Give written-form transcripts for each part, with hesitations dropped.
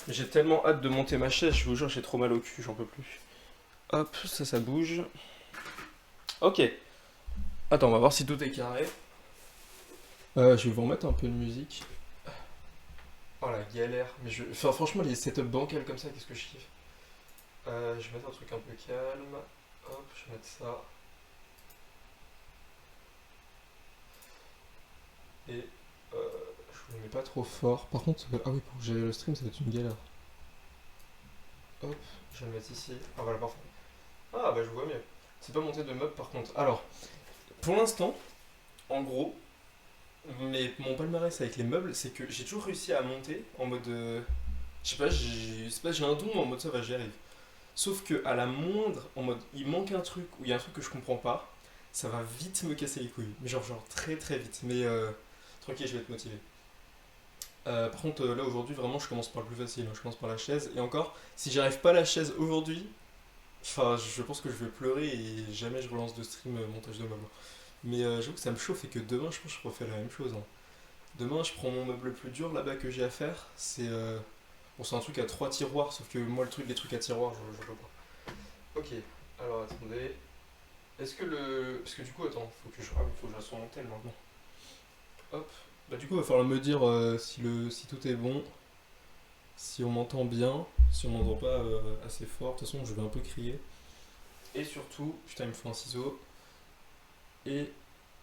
J'ai tellement hâte de monter ma chaise, je vous jure, j'ai trop mal au cul, j'en peux plus. Hop, ça bouge. Ok. Attends, on va voir si tout est carré. Je vais vous remettre un peu de musique. Oh la galère. Mais enfin, franchement, les setups bancals comme ça, qu'est-ce que je kiffe. Je vais mettre un truc un peu calme. Hop, je vais mettre ça. Et je vous le mets pas trop fort. Par contre, ah oui, pour gérer le stream, ça va être une galère. Hop, je vais le mettre ici. Ah voilà, parfait. Ah bah je vois mieux. C'est pas monté de meubles par contre. Alors, pour l'instant, en gros, mais mon palmarès avec les meubles, c'est que j'ai toujours réussi à monter en mode. Je sais pas, c'est pas j'ai un don, mais en mode ça va, j'y arrive. Sauf que à la moindre, en mode il manque un truc ou il y a un truc que je comprends pas, ça va vite me casser les couilles. Mais genre très très vite. Mais tranquille, je vais être motivé. Par contre, là aujourd'hui, vraiment, je commence par le plus facile, hein. Je commence par la chaise. Et encore, si j'arrive pas à la chaise aujourd'hui, enfin, je pense que je vais pleurer et jamais je relance de stream montage de meubles. Mais j'avoue que ça me chauffe et que demain, je pense que je refais la même chose, hein. Demain, je prends mon meuble le plus dur là-bas que j'ai à faire. C'est bon, c'est un truc à trois tiroirs, sauf que moi, les trucs à tiroirs, je peux pas. Ok, alors attendez. Parce que du coup, attends, faut que je fasse mon tel maintenant. Hop. Bah, du coup, il va falloir me dire si tout est bon, si on m'entend bien, si on m'entend pas assez fort. De toute façon, je vais un peu crier. Et surtout, putain, il me faut un ciseau. Et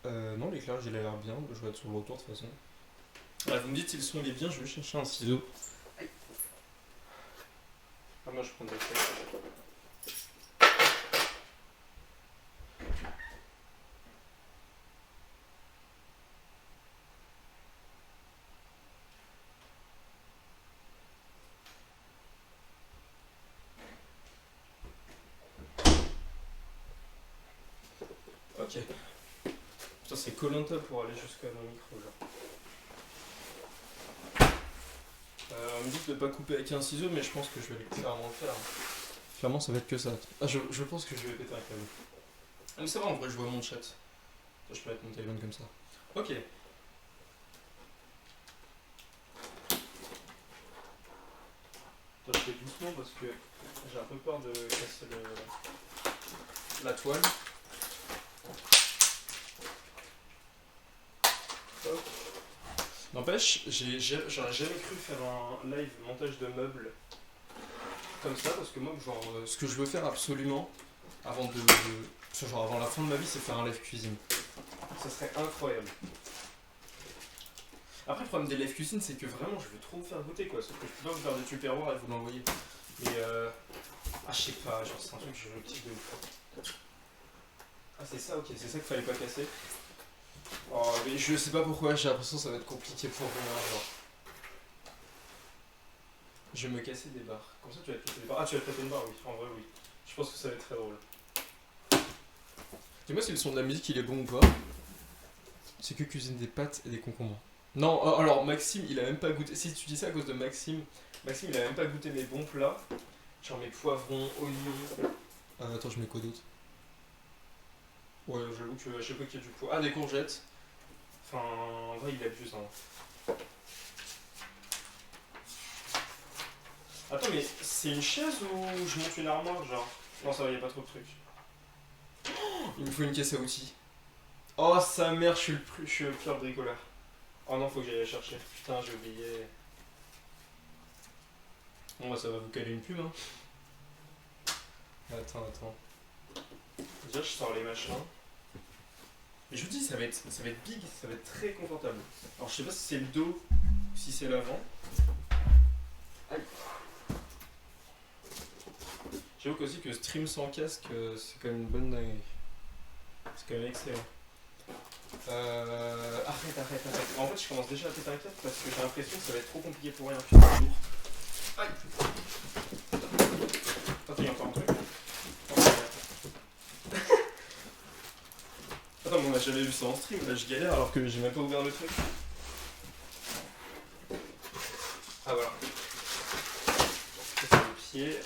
non, l'éclairage il a l'air bien. Je vais être sur le retour de toute façon. Ah, vous me dites si le son il est bien, je vais chercher un ciseau. Ah, moi je prends des feuilles. Ok. Putain, c'est Koh-Lanta pour aller jusqu'à mon micro là. On me dit de pas couper avec un ciseau, mais je pense que je vais clairement le faire. Clairement, ça va être que ça. Ah, je pense que je vais péter un câble. Ah, mais ça va, en vrai, je vois mon chat. Je peux mettre mon téléphone comme ça. Ok. Attends, je fais doucement parce que j'ai un peu peur de casser la toile. Hop. N'empêche, j'aurais jamais cru faire un live montage de meubles comme ça parce que moi, genre, ce que je veux faire absolument avant la fin de ma vie, c'est faire un live cuisine. Ça serait incroyable. Après, le problème des live cuisine, c'est que vraiment, je veux trop vous faire goûter quoi. Sauf que je peux pas vous faire des tupperwares et vous l'envoyer. Mais ah, je sais pas, genre, c'est un truc que je kiffe de ouf. Ah, c'est ça, ok, c'est ça qu'il fallait pas casser. Oh, mais je sais pas pourquoi, j'ai l'impression que ça va être compliqué pour rien, genre. Je vais me casser des barres. Comme ça, tu vas te casser des barres. Ah, tu vas te taper une barre, oui. En vrai, oui. Je pense que ça va être très drôle. Dis-moi si le son de la musique il est bon ou pas. C'est que cuisine des pâtes et des concombres. Non, alors Maxime, il a même pas goûté. Si tu dis ça à cause de Maxime, Maxime, il a même pas goûté mes bons plats. Genre mes poivrons, oignons. Attends, je mets quoi d'autre? Ouais, j'avoue que je sais pas qu'il y a du poids. Ah, des courgettes. Enfin, en vrai, il abuse, hein. Attends, mais c'est une chaise ou je monte une armoire, genre? Non, ça va, y a pas trop de trucs. Il me faut une caisse à outils. Oh, sa mère, je suis le pire bricoleur. Oh non, faut que j'aille la chercher. Putain, j'ai oublié. Bon, bah, ça va vous caler une pub, hein. Attends. Déjà, je sors les machins. Mais je vous dis, ça va être big, ça va être très confortable. Alors, je sais pas si c'est le dos ou si c'est l'avant. Aïe. J'avoue qu'aussi que stream sans casque, c'est quand même une bonne dinguerie. C'est quand même excellent. Arrête. En fait, je commence déjà à péter un câble parce que j'ai l'impression que ça va être trop compliqué pour rien. Putain, c'est lourd. Aïe. Attends, il y a encore un truc. Attends, mais on a jamais vu ça en stream, là je galère alors que j'ai même pas ouvert le truc. Ah voilà. Ça c'est le pied.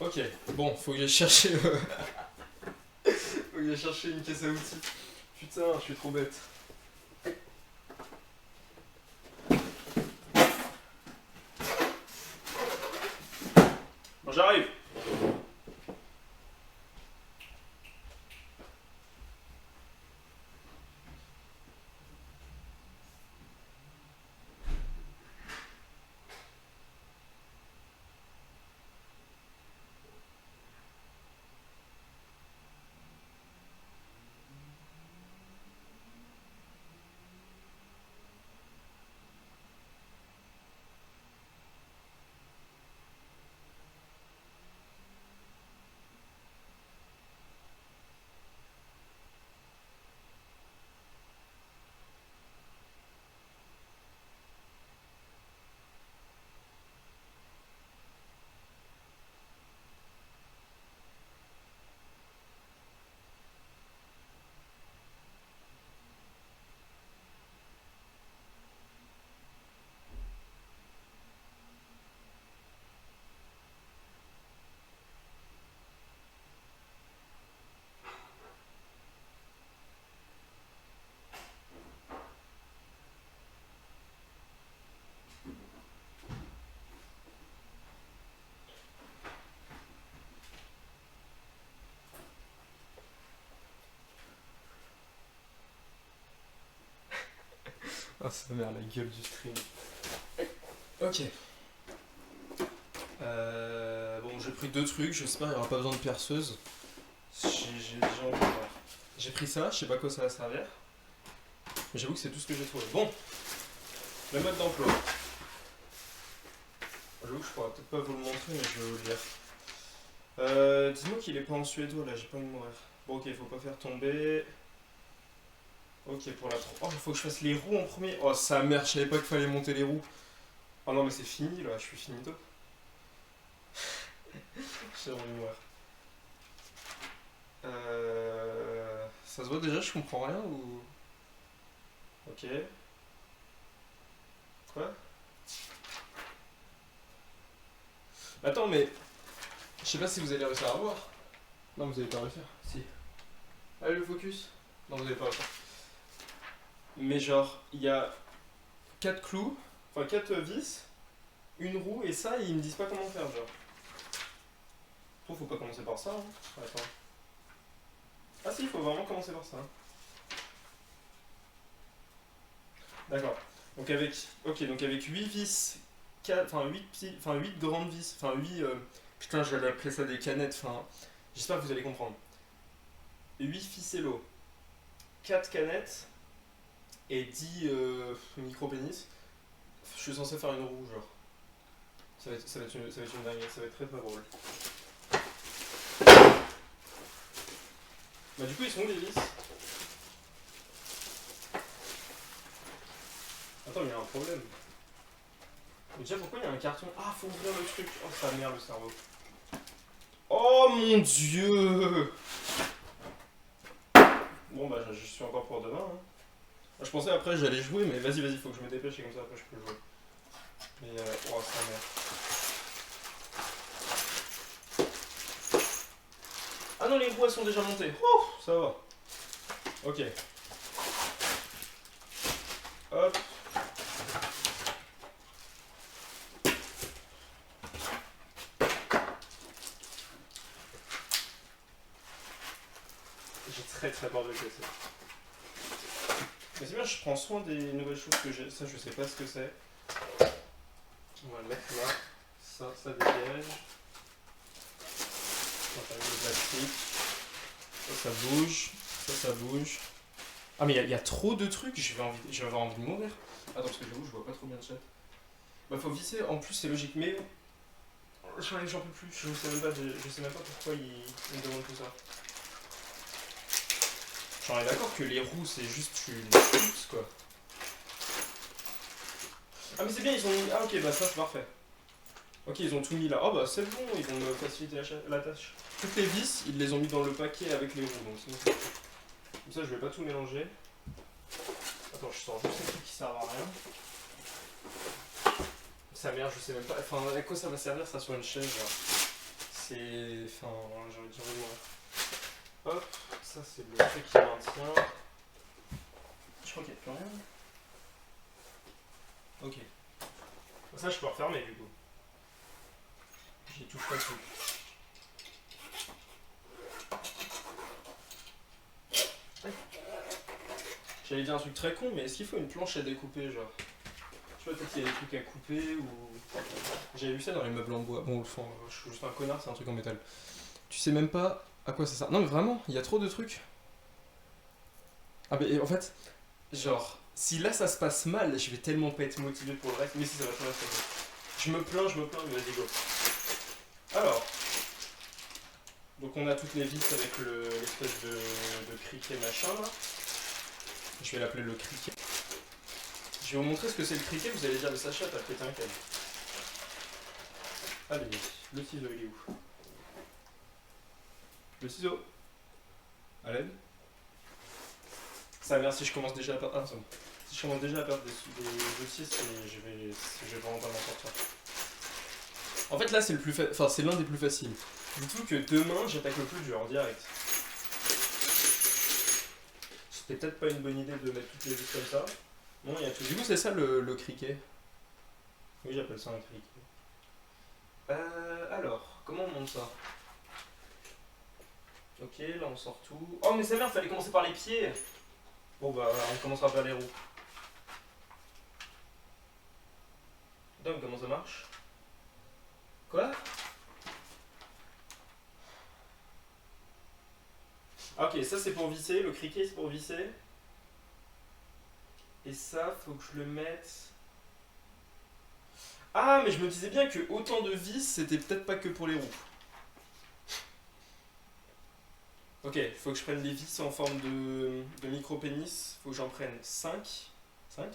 Ok, bon, faut que j'aille chercher faut que j'aille chercher une caisse à outils. Putain, je suis trop bête. Bon, j'arrive. Ah, sa mère, la gueule du stream. Ok. Bon, j'ai pris 2 trucs, j'espère qu'il n'y aura pas besoin de perceuse. J'ai déjà envie de voir. J'ai pris ça, je sais pas à quoi ça va servir. Mais j'avoue que c'est tout ce que j'ai trouvé. Bon, le mode d'emploi. J'avoue que je pourrais peut-être pas vous le montrer, mais je vais vous le lire. Dis-moi qu'il est pas en suédois là, j'ai pas envie de mourir. Bon, ok, faut pas faire tomber. Ok, pour la 3. Oh, il faut que je fasse les roues en premier. Oh, sa mère, je savais pas qu'il fallait monter les roues. Oh non, mais c'est fini là, je suis finito. J'ai envie de mourir. Ça se voit déjà, je comprends rien ou. Ok. Quoi? Attends, mais. Je sais pas si vous allez réussir à voir. Non, vous allez pas réussir. Si. Allez, le focus. Non, vous allez pas réussir. Mais genre, il y a 4 clous, enfin 4 vis, une roue, et ça, ils me disent pas comment faire, genre. Je trouve faut pas commencer par ça, hein. Attends. Ah si, il faut vraiment commencer par ça. Hein. D'accord. Donc avec. Ok, donc avec 8 vis, 4, enfin 8 petits. Enfin 8 grandes vis, enfin 8. Putain, j'allais appeler ça des canettes, enfin. J'espère que vous allez comprendre. 8 ficellos, 4 canettes et 10 micro-pénis. Je suis censé faire une roue, genre. Ça va être une dinguerie, ça va être très très drôle. Bah du coup ils sont où les vis? Attends mais il y a un problème. Mais déjà pourquoi il y a un carton? Ah faut ouvrir le truc. Oh sa mère le cerveau. Oh mon dieu. Bon bah je suis encore pour demain hein. Je pensais après j'allais jouer mais vas-y faut que je me dépêche et comme ça après je peux jouer. Mais oh sa mère. Ah non les roues elles sont déjà montées. Oh ça va. Ok. Hop. J'ai très très peur de le casser. Mais c'est bien, je prends soin des nouvelles choses que j'ai. Ça, je sais pas ce que c'est. On va le mettre là. Ça dégage. On va faire le plastique. Ça bouge. Ça bouge. Ah, mais il y a trop de trucs. Je vais avoir envie de mourir. Attends, parce que j'avoue, je vois pas trop bien le chat. Bah, faut visser. En plus, c'est logique. Mais j'en peux plus. Je sais même pas pourquoi il me demande tout ça. J'en ai d'accord que les roues, c'est juste une pousse, quoi. Ah, mais c'est bien, ils ont mis. Ah, ok, bah ça, c'est parfait. Ok, ils ont tout mis là. Oh, bah c'est bon, ils vont me faciliter la tâche. Toutes les vis, ils les ont mis dans le paquet avec les roues, donc sinon c'est bon. Comme ça, je vais pas tout mélanger. Attends, je sors juste un truc qui servent à rien. Sa mère, je sais même pas. Enfin, à quoi ça va servir ça sur une chaise, genre. C'est. Enfin, j'ai envie de dire moi. Hop, ça c'est le truc qui maintient. Je crois qu'il n'y a plus rien. Ok. Ça, je peux refermer du coup. qui touche pas tout. J'allais dire un truc très con, mais est-ce qu'il faut une planche à découper, genre? Tu vois, peut-être qu'il y a des trucs à couper ou. J'avais vu ça dans les meubles en bois. Bon, enfin, je suis juste un connard, c'est un truc en métal. Tu sais même pas à quoi ça sert. Non, mais vraiment, il y a trop de trucs. Ah, mais en fait, genre, si là ça se passe mal, je vais tellement pas être motivé pour le reste. Mais si ça va très bien. Je me plains, mais vas-y, go. Alors, donc on a toutes les vis avec l'espèce de criquet machin là. Je vais l'appeler le criquet. Je vais vous montrer ce que c'est le criquet, vous allez dire, mais Sacha, t'as pété un câble. Allez, le ciseau, il est où? Le ciseau. À l'aide. Ça va, si je commence déjà à perdre. Ah, c'est bon. Si je commence déjà à perdre des dossiers, je vais vraiment pas m'en sortir. En fait, là, c'est le plus enfin, c'est l'un des plus faciles. Dites-vous que demain, j'attaque le plus dur en direct. C'était peut-être pas une bonne idée de mettre toutes les vis comme ça. Non, il y a tout. Du coup, c'est ça le criquet. Oui, j'appelle ça un criquet. Alors, comment on monte ça? Ok, là on sort tout. Oh, mais sa mère, fallait commencer par les pieds. Bon, bah, on commencera par les roues. Donc, comment ça marche? Quoi? Ah, ok, ça c'est pour visser, le criquet c'est pour visser. Et ça, faut que je le mette. Ah, mais je me disais bien que autant de vis, c'était peut-être pas que pour les roues. Ok, faut que je prenne des vis en forme de micro-pénis. Faut que j'en prenne 5. 5.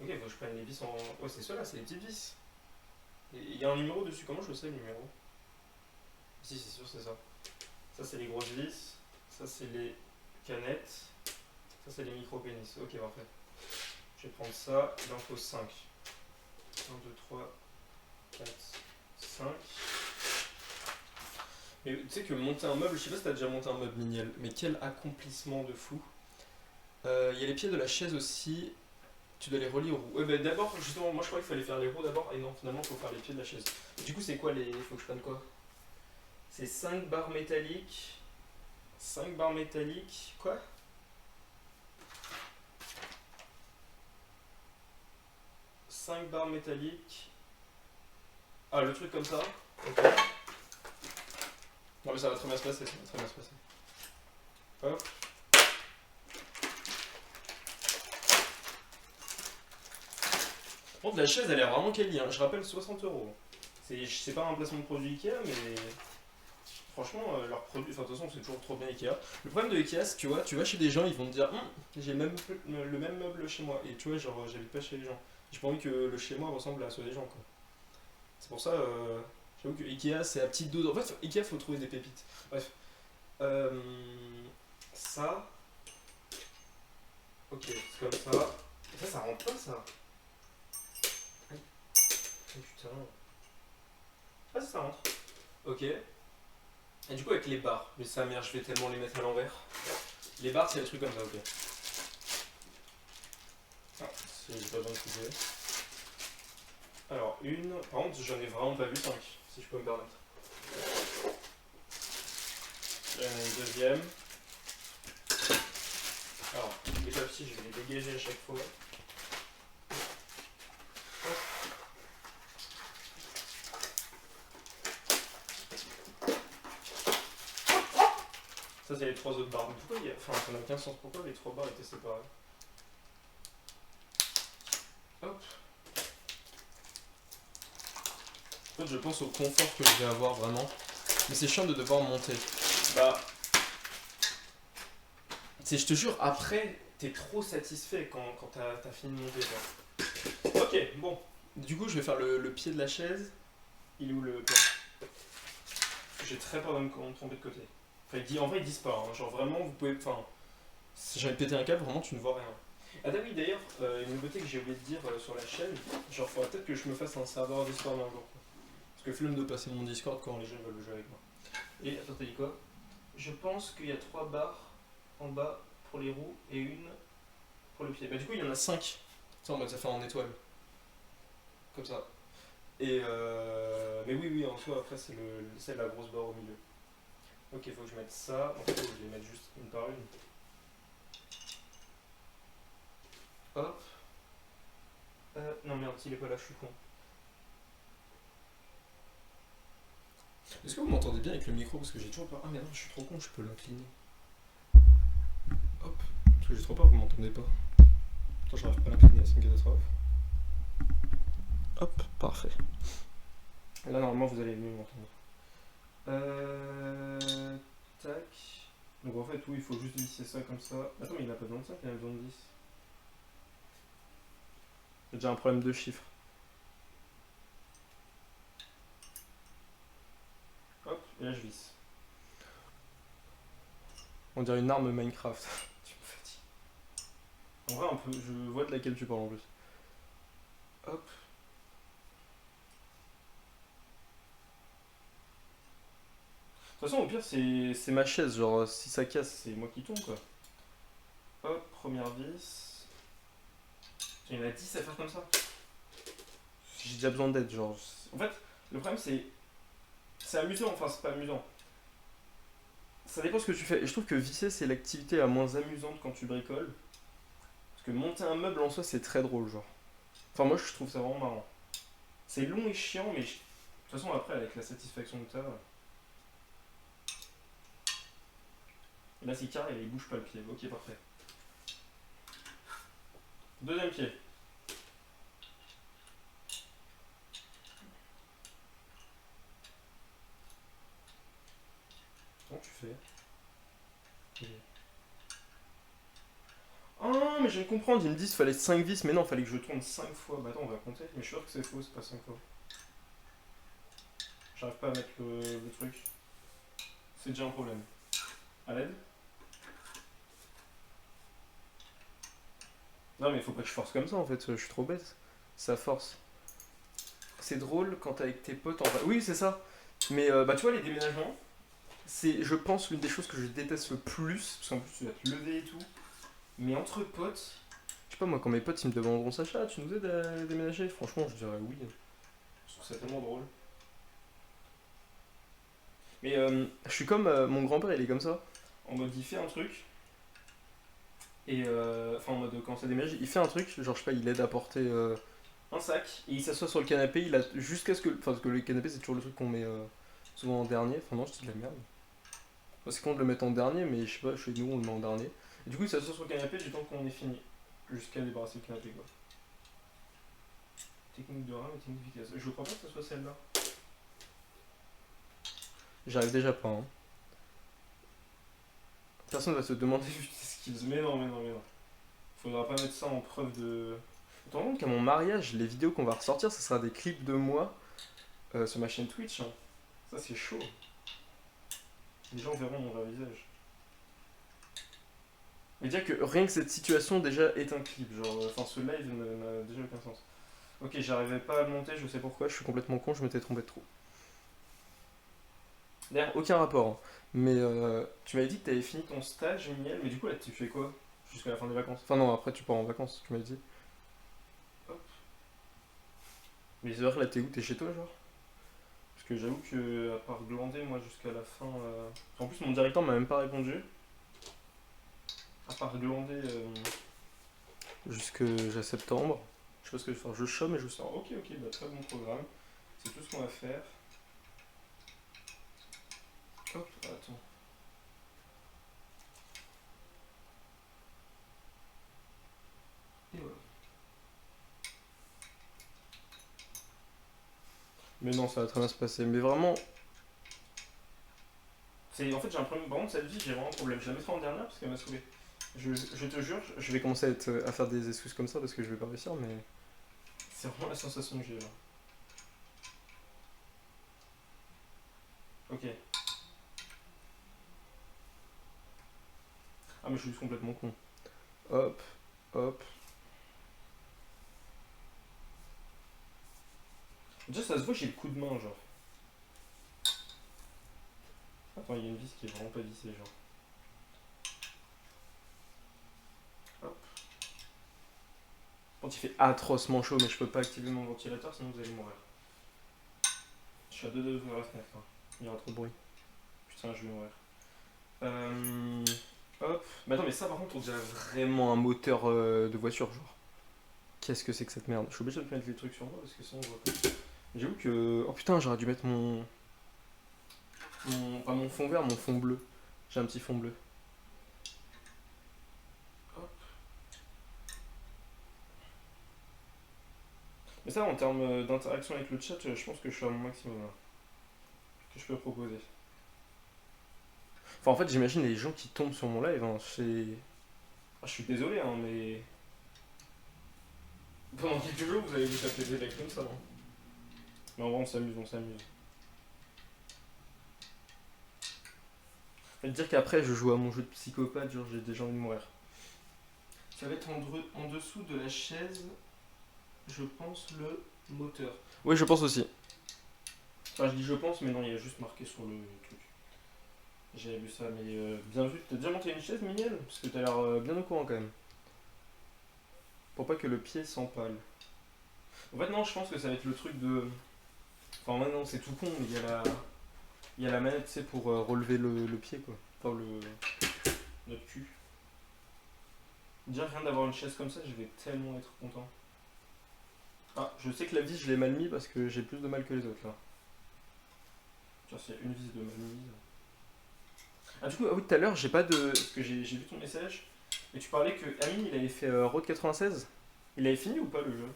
Ok, faut que je prenne les vis en. Ouais, c'est ceux-là, c'est les petites vis. Il y a un numéro dessus, comment je sais le numéro? Si, c'est sûr, c'est ça. Ça, c'est les grosses vis. Ça, c'est les canettes. Ça, c'est les micro-pénis. Ok, parfait. Je vais prendre ça, il en faut 5. 1, 2, 3, 4, 5. Mais tu sais que monter un meuble, je sais pas si t'as déjà monté un meuble Miniel, mais quel accomplissement de fou. Il y a les pieds de la chaise aussi, tu dois les relier aux roues. Ouais, bah d'abord, justement, moi je croyais qu'il fallait faire les roues d'abord, et non, finalement, il faut faire les pieds de la chaise. Du coup, c'est quoi les. Faut que je prenne quoi? C'est 5 barres métalliques. 5 barres métalliques. Quoi? Cinq barres métalliques. Ah, le truc comme ça. Ok. Non, mais ça va très bien se passer, ça va très bien se passer. Hop. Par contre, la chaise, elle est vraiment quali, hein. Je rappelle 60€. C'est pas un placement de produit Ikea, mais franchement, leurs produits, enfin de toute façon, c'est toujours trop bien Ikea. Le problème de Ikea, c'est que tu vas chez des gens, ils vont te dire, j'ai le même meuble chez moi. Et tu vois, genre, j'habite pas chez les gens. J'ai pas envie que le chez moi ressemble à ceux des gens, quoi. C'est pour ça, j'avoue que Ikea, c'est à petite dose. En fait, Ikea, faut trouver des pépites. Bref. Ça. Ok, c'est comme ça. Et ça rentre pas, ça. Oh putain. Ah, ça rentre. Ok. Et du coup, avec les barres, mais ça, merde, je vais tellement les mettre à l'envers. Les barres, c'est des trucs comme ça, ok. Ah, j'ai pas besoin de couper. Alors, une. Par contre, j'en ai vraiment pas vu 5, si je peux me permettre. J'en ai une deuxième. Alors, les papiers, je vais les dégager à chaque fois. Ça, c'est les 3 autres barres. Mais pourquoi il y a. Enfin, ça n'a aucun sens. Pourquoi les 3 barres étaient séparées? Hop. En fait, je pense au confort que je vais avoir vraiment. Mais c'est chiant de devoir monter. Bah. Je te jure, après, t'es trop satisfait quand t'as fini de monter. Quoi. Ok, bon. Du coup, je vais faire le pied de la chaise. Il est où le plan? J'ai très peur de me tromper de côté. Enfin, en vrai, ils disent pas. Hein. Genre, vraiment, vous pouvez. Enfin, si j'ai pété un câble, vraiment, tu ne vois rien. Ah, oui, d'ailleurs, une nouveauté que j'ai oublié de dire sur la chaîne, genre, faudrait peut-être que je me fasse un serveur Discord un jour. Parce que flemme de passer mon Discord quand les gens veulent jouer avec moi. Et attends, t'as dit quoi? Je pense qu'il y a 3 barres en bas pour les roues et une pour le pied. Bah, du coup, il y en a 5. Ça, on va ça faire en étoile. Comme ça. Mais oui, oui, en soi, après, c'est la grosse barre au milieu. Ok, il faut que je mette ça. En fait, je vais les mettre juste une par une. Hop. Non, merde, s'il est pas là, je suis con. Est-ce que vous m'entendez bien avec le micro? Parce que j'ai toujours peur. Ah, mais non, je suis trop con, je peux l'incliner. Hop. Parce que j'ai trop peur, vous m'entendez pas. Attends, j'arrive pas à l'incliner, c'est une catastrophe. Hop, parfait. Là, normalement, vous allez mieux m'entendre. Tac. Donc en fait, oui, il faut juste visser ça comme ça. Attends, mais il a pas besoin de 5, il a besoin de 10. J'ai déjà un problème de chiffres. Hop, et là je visse. On dirait une arme Minecraft. Tu me fatigues. En vrai, un peu, je vois de laquelle tu parles en plus. Hop. De toute façon, au pire, c'est ma chaise. Genre, si ça casse, c'est moi qui tombe quoi. Hop, première vis. Il y en a 10 à faire comme ça. J'ai déjà besoin d'aide. Genre, en fait, le problème c'est. C'est amusant, enfin, c'est pas amusant. Ça dépend ce que tu fais. Et je trouve que visser, c'est l'activité la moins amusante quand tu bricoles. Parce que monter un meuble en soi, c'est très drôle, genre. Enfin, moi, je trouve ça vraiment marrant. C'est long et chiant, mais de toute façon, après, avec la satisfaction que t'as. Et là, c'est carré, il bouge pas le pied. Ok, parfait. Deuxième pied. Comment tu fais? Ok. Ah, mais je viens de comprendre, ils me disent qu'il fallait 5 vis, mais non, il fallait que je tourne 5 fois. Bah attends, on va compter, mais je suis sûr que c'est faux, c'est pas 5 fois. J'arrive pas à mettre le truc. C'est déjà un problème. À l'aide? Non, mais il faut pas que je force comme ça en fait, je suis trop bête. Ça force. C'est drôle quand t'es avec tes potes en vrai. Oui, c'est ça. Mais bah tu vois, les déménagements, c'est, je pense, l'une des choses que je déteste le plus, parce qu'en plus tu vas te lever et tout. Mais entre potes, je sais pas moi, quand mes potes ils me demanderont Sacha, tu nous aides à déménager? Franchement, je dirais oui. Je trouve ça tellement drôle. Mais je suis comme mon grand-père, il est comme ça. En mode, il fait un truc, et enfin en mode, quand ça déménage, il fait un truc, genre je sais pas, il aide à porter un sac, et il s'assoit sur le canapé, il a jusqu'à ce que. Enfin, parce que le canapé c'est toujours le truc qu'on met souvent en dernier. Enfin, non, je dis de la merde. Moi, c'est con de le mettre en dernier, mais je sais pas, chez nous on le met en dernier. Et du coup, il s'assoit sur le canapé du temps qu'on est fini. Jusqu'à débarrasser le canapé, quoi. Technique de rame et technique efficace. Je crois pas que ce soit celle-là. J'arrive déjà pas, hein. Personne va se demander juste ce skills. Mais non, mais non, mais non. Faudra pas mettre ça en preuve de. Tu te rends compte qu'à mon mariage, les vidéos qu'on va ressortir, ce sera des clips de moi sur ma chaîne Twitch, hein. Ça, c'est chaud. Les gens verront mon vrai visage. Mais dire que rien que cette situation déjà est un clip. Genre, enfin, ce live n'a déjà aucun sens. Ok, j'arrivais pas à le monter, je sais pourquoi, je suis complètement con, je m'étais trompé de trou. D'ailleurs, aucun rapport, hein. Mais tu m'avais dit que t'avais fini ton stage, Miel, mais du coup, là, tu fais quoi? Jusqu'à la fin des vacances? Enfin, non, après, tu pars en vacances, tu m'avais dit. Hop. Mais les heures, là, t'es où? T'es chez toi, genre? Parce que j'avoue que, à part glander, moi, jusqu'à la fin. En plus, mon directeur m'a même pas répondu. À part glander jusqu'à septembre. Je sais pas ce que je vais faire. Je chôme et je sors. Ok, ok, bah, très bon programme. C'est tout ce qu'on va faire. Hop, attends. Et voilà. Mais non, ça va très bien se passer. Mais vraiment. En fait, j'ai un problème. Par contre, cette vie, j'ai vraiment un problème. Je la mettrai en dernière parce qu'elle m'a saoulé. Je te jure, je vais commencer à faire des excuses comme ça parce que je vais pas réussir, mais. C'est vraiment la sensation que j'ai là. Ok. Ah, mais je suis juste complètement con. Hop, hop. Déjà, ça se voit, j'ai le coup de main, genre. Attends, il y a une vis qui est vraiment pas vissée, genre. Hop. Quand il fait atrocement chaud, mais je peux pas activer mon ventilateur sinon vous allez mourir. suis à deux d'ouvrir la fenêtre. Hein. Il y aura trop de bruit. Putain, je vais mourir. Hop. Mais attends, mais ça par contre, on dirait vraiment un moteur de voiture, genre. Qu'est-ce que c'est que cette merde? Je suis obligé de mettre les trucs sur moi parce que sinon on voit pas. J'avoue que. Oh putain, j'aurais dû mettre pas mon fond vert, mon fond bleu. J'ai un petit fond bleu. Hop. Mais ça, en termes d'interaction avec le chat, je pense que je suis à mon maximum là. Que je peux proposer. Enfin, en fait, j'imagine les gens qui tombent sur mon live. Hein, je suis désolé, hein, mais. Pendant quelques jours, vous allez vous taper des likes comme ça. Hein. Mais en vrai, on s'amuse, on s'amuse. Je vais te dire qu'après, je joue à mon jeu de psychopathe, genre j'ai déjà envie de mourir. Ça va être en dessous de la chaise, je pense, le moteur. Oui, je pense aussi. Enfin, je dis je pense, mais non, il y a juste marqué sur le truc. J'avais vu ça, mais bien vu. T'as déjà monté une chaise, Miniel? Parce que t'as l'air bien au courant quand même. Pour pas que le pied s'empale. En fait, non, je pense que ça va être le truc de. Enfin, maintenant, c'est tout con, mais il y a la manette, tu sais, pour relever le pied, quoi. Enfin, notre cul. Déjà, rien d'avoir une chaise comme ça, je vais tellement être content. Ah, je sais que la vis, je l'ai mal mis parce que j'ai plus de mal que les autres, là. Tiens, s'il y a une vis de mal mise. Ah, du coup, ah oui, tout à l'heure, j'ai pas de. Parce que j'ai vu ton message. Et tu parlais que Amine, il avait fait Road 96. Il avait fini ou pas le jeu?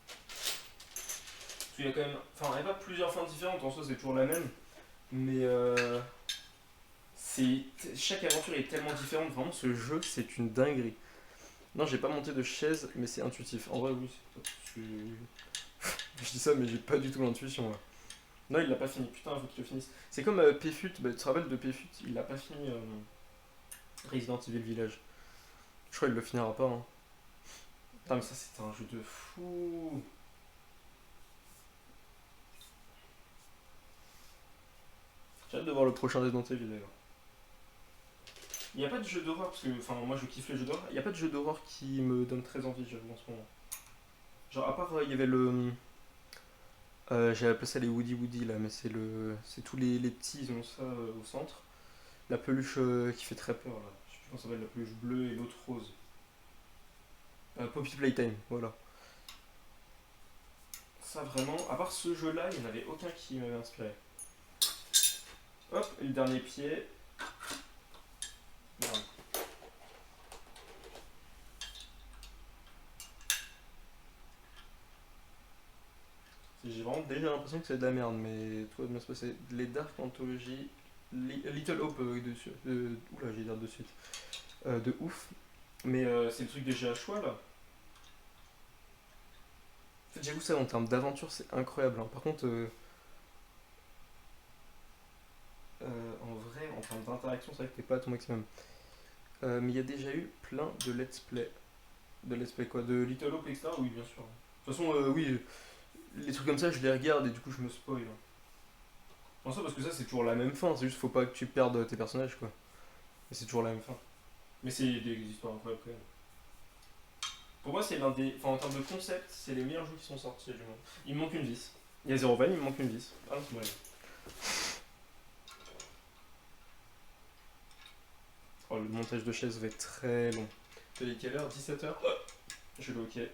Parce qu'il y a quand même. Enfin, il n'y a pas plusieurs fins différentes, en soi, c'est toujours la même. Mais chaque aventure est tellement différente. Vraiment, ce jeu, c'est une dinguerie. Non, j'ai pas monté de chaise, mais c'est intuitif. En vrai, oui. Je dis ça, mais j'ai pas du tout l'intuition là. Non, il l'a pas fini. Putain, il faut qu'il le finisse. C'est comme PFUT. Bah, tu te rappelles de PFUT? Il l'a pas fini Resident Evil Village. Je crois qu'il le finira pas. Hein. Putain, mais ça, c'était un jeu de fou. J'ai hâte de voir le prochain Resident Evil d'ailleurs. Il n'y a pas de jeu d'horreur, parce que enfin, moi je kiffe les jeux d'horreur. Il n'y a pas de jeu d'horreur qui me donne très envie, j'avoue, en ce moment. Genre, à part, il y avait le. J'ai appelé ça les Woody Woody là, mais c'est tous les petits, ils ont ça au centre. La peluche qui fait très peur là. Je sais plus comment ça s'appelle, la peluche bleue et l'autre rose. Poppy Playtime, voilà. Ça vraiment, à part ce jeu là, il n'y en avait aucun qui m'avait inspiré. Hop, et le dernier pied. Merde. J'ai vraiment déjà l'impression que c'est de la merde, mais tout va bien se passer. Les Dark Anthology, Little Hope dessus. Oula, j'ai dire de suite. De ouf. Mais c'est le truc des GH choix là. En fait, j'avoue, ça en termes d'aventure, c'est incroyable. Hein. Par contre, en vrai, en termes d'interaction, c'est vrai que t'es pas à ton maximum. Mais il y a déjà eu plein de let's play. De let's play quoi? De Little Hope, etc. Oui, bien sûr. De toute façon, oui, les trucs comme ça, je les regarde et du coup, je me spoil. En ça, parce que ça, c'est toujours la même fin. C'est juste, faut pas que tu perdes tes personnages, quoi. Et c'est toujours la même fin. Mais c'est des histoires incroyables quand même. Pour moi, c'est l'un des. Enfin, en termes de concept, c'est les meilleurs jeux qui sont sortis du monde. Il me manque une vis. Il y a 0 van, il me manque une vis. Ah, c'est bon. Oh, le montage de chaise va être très long. Tu as quelle heure? 17h. Je vais ok.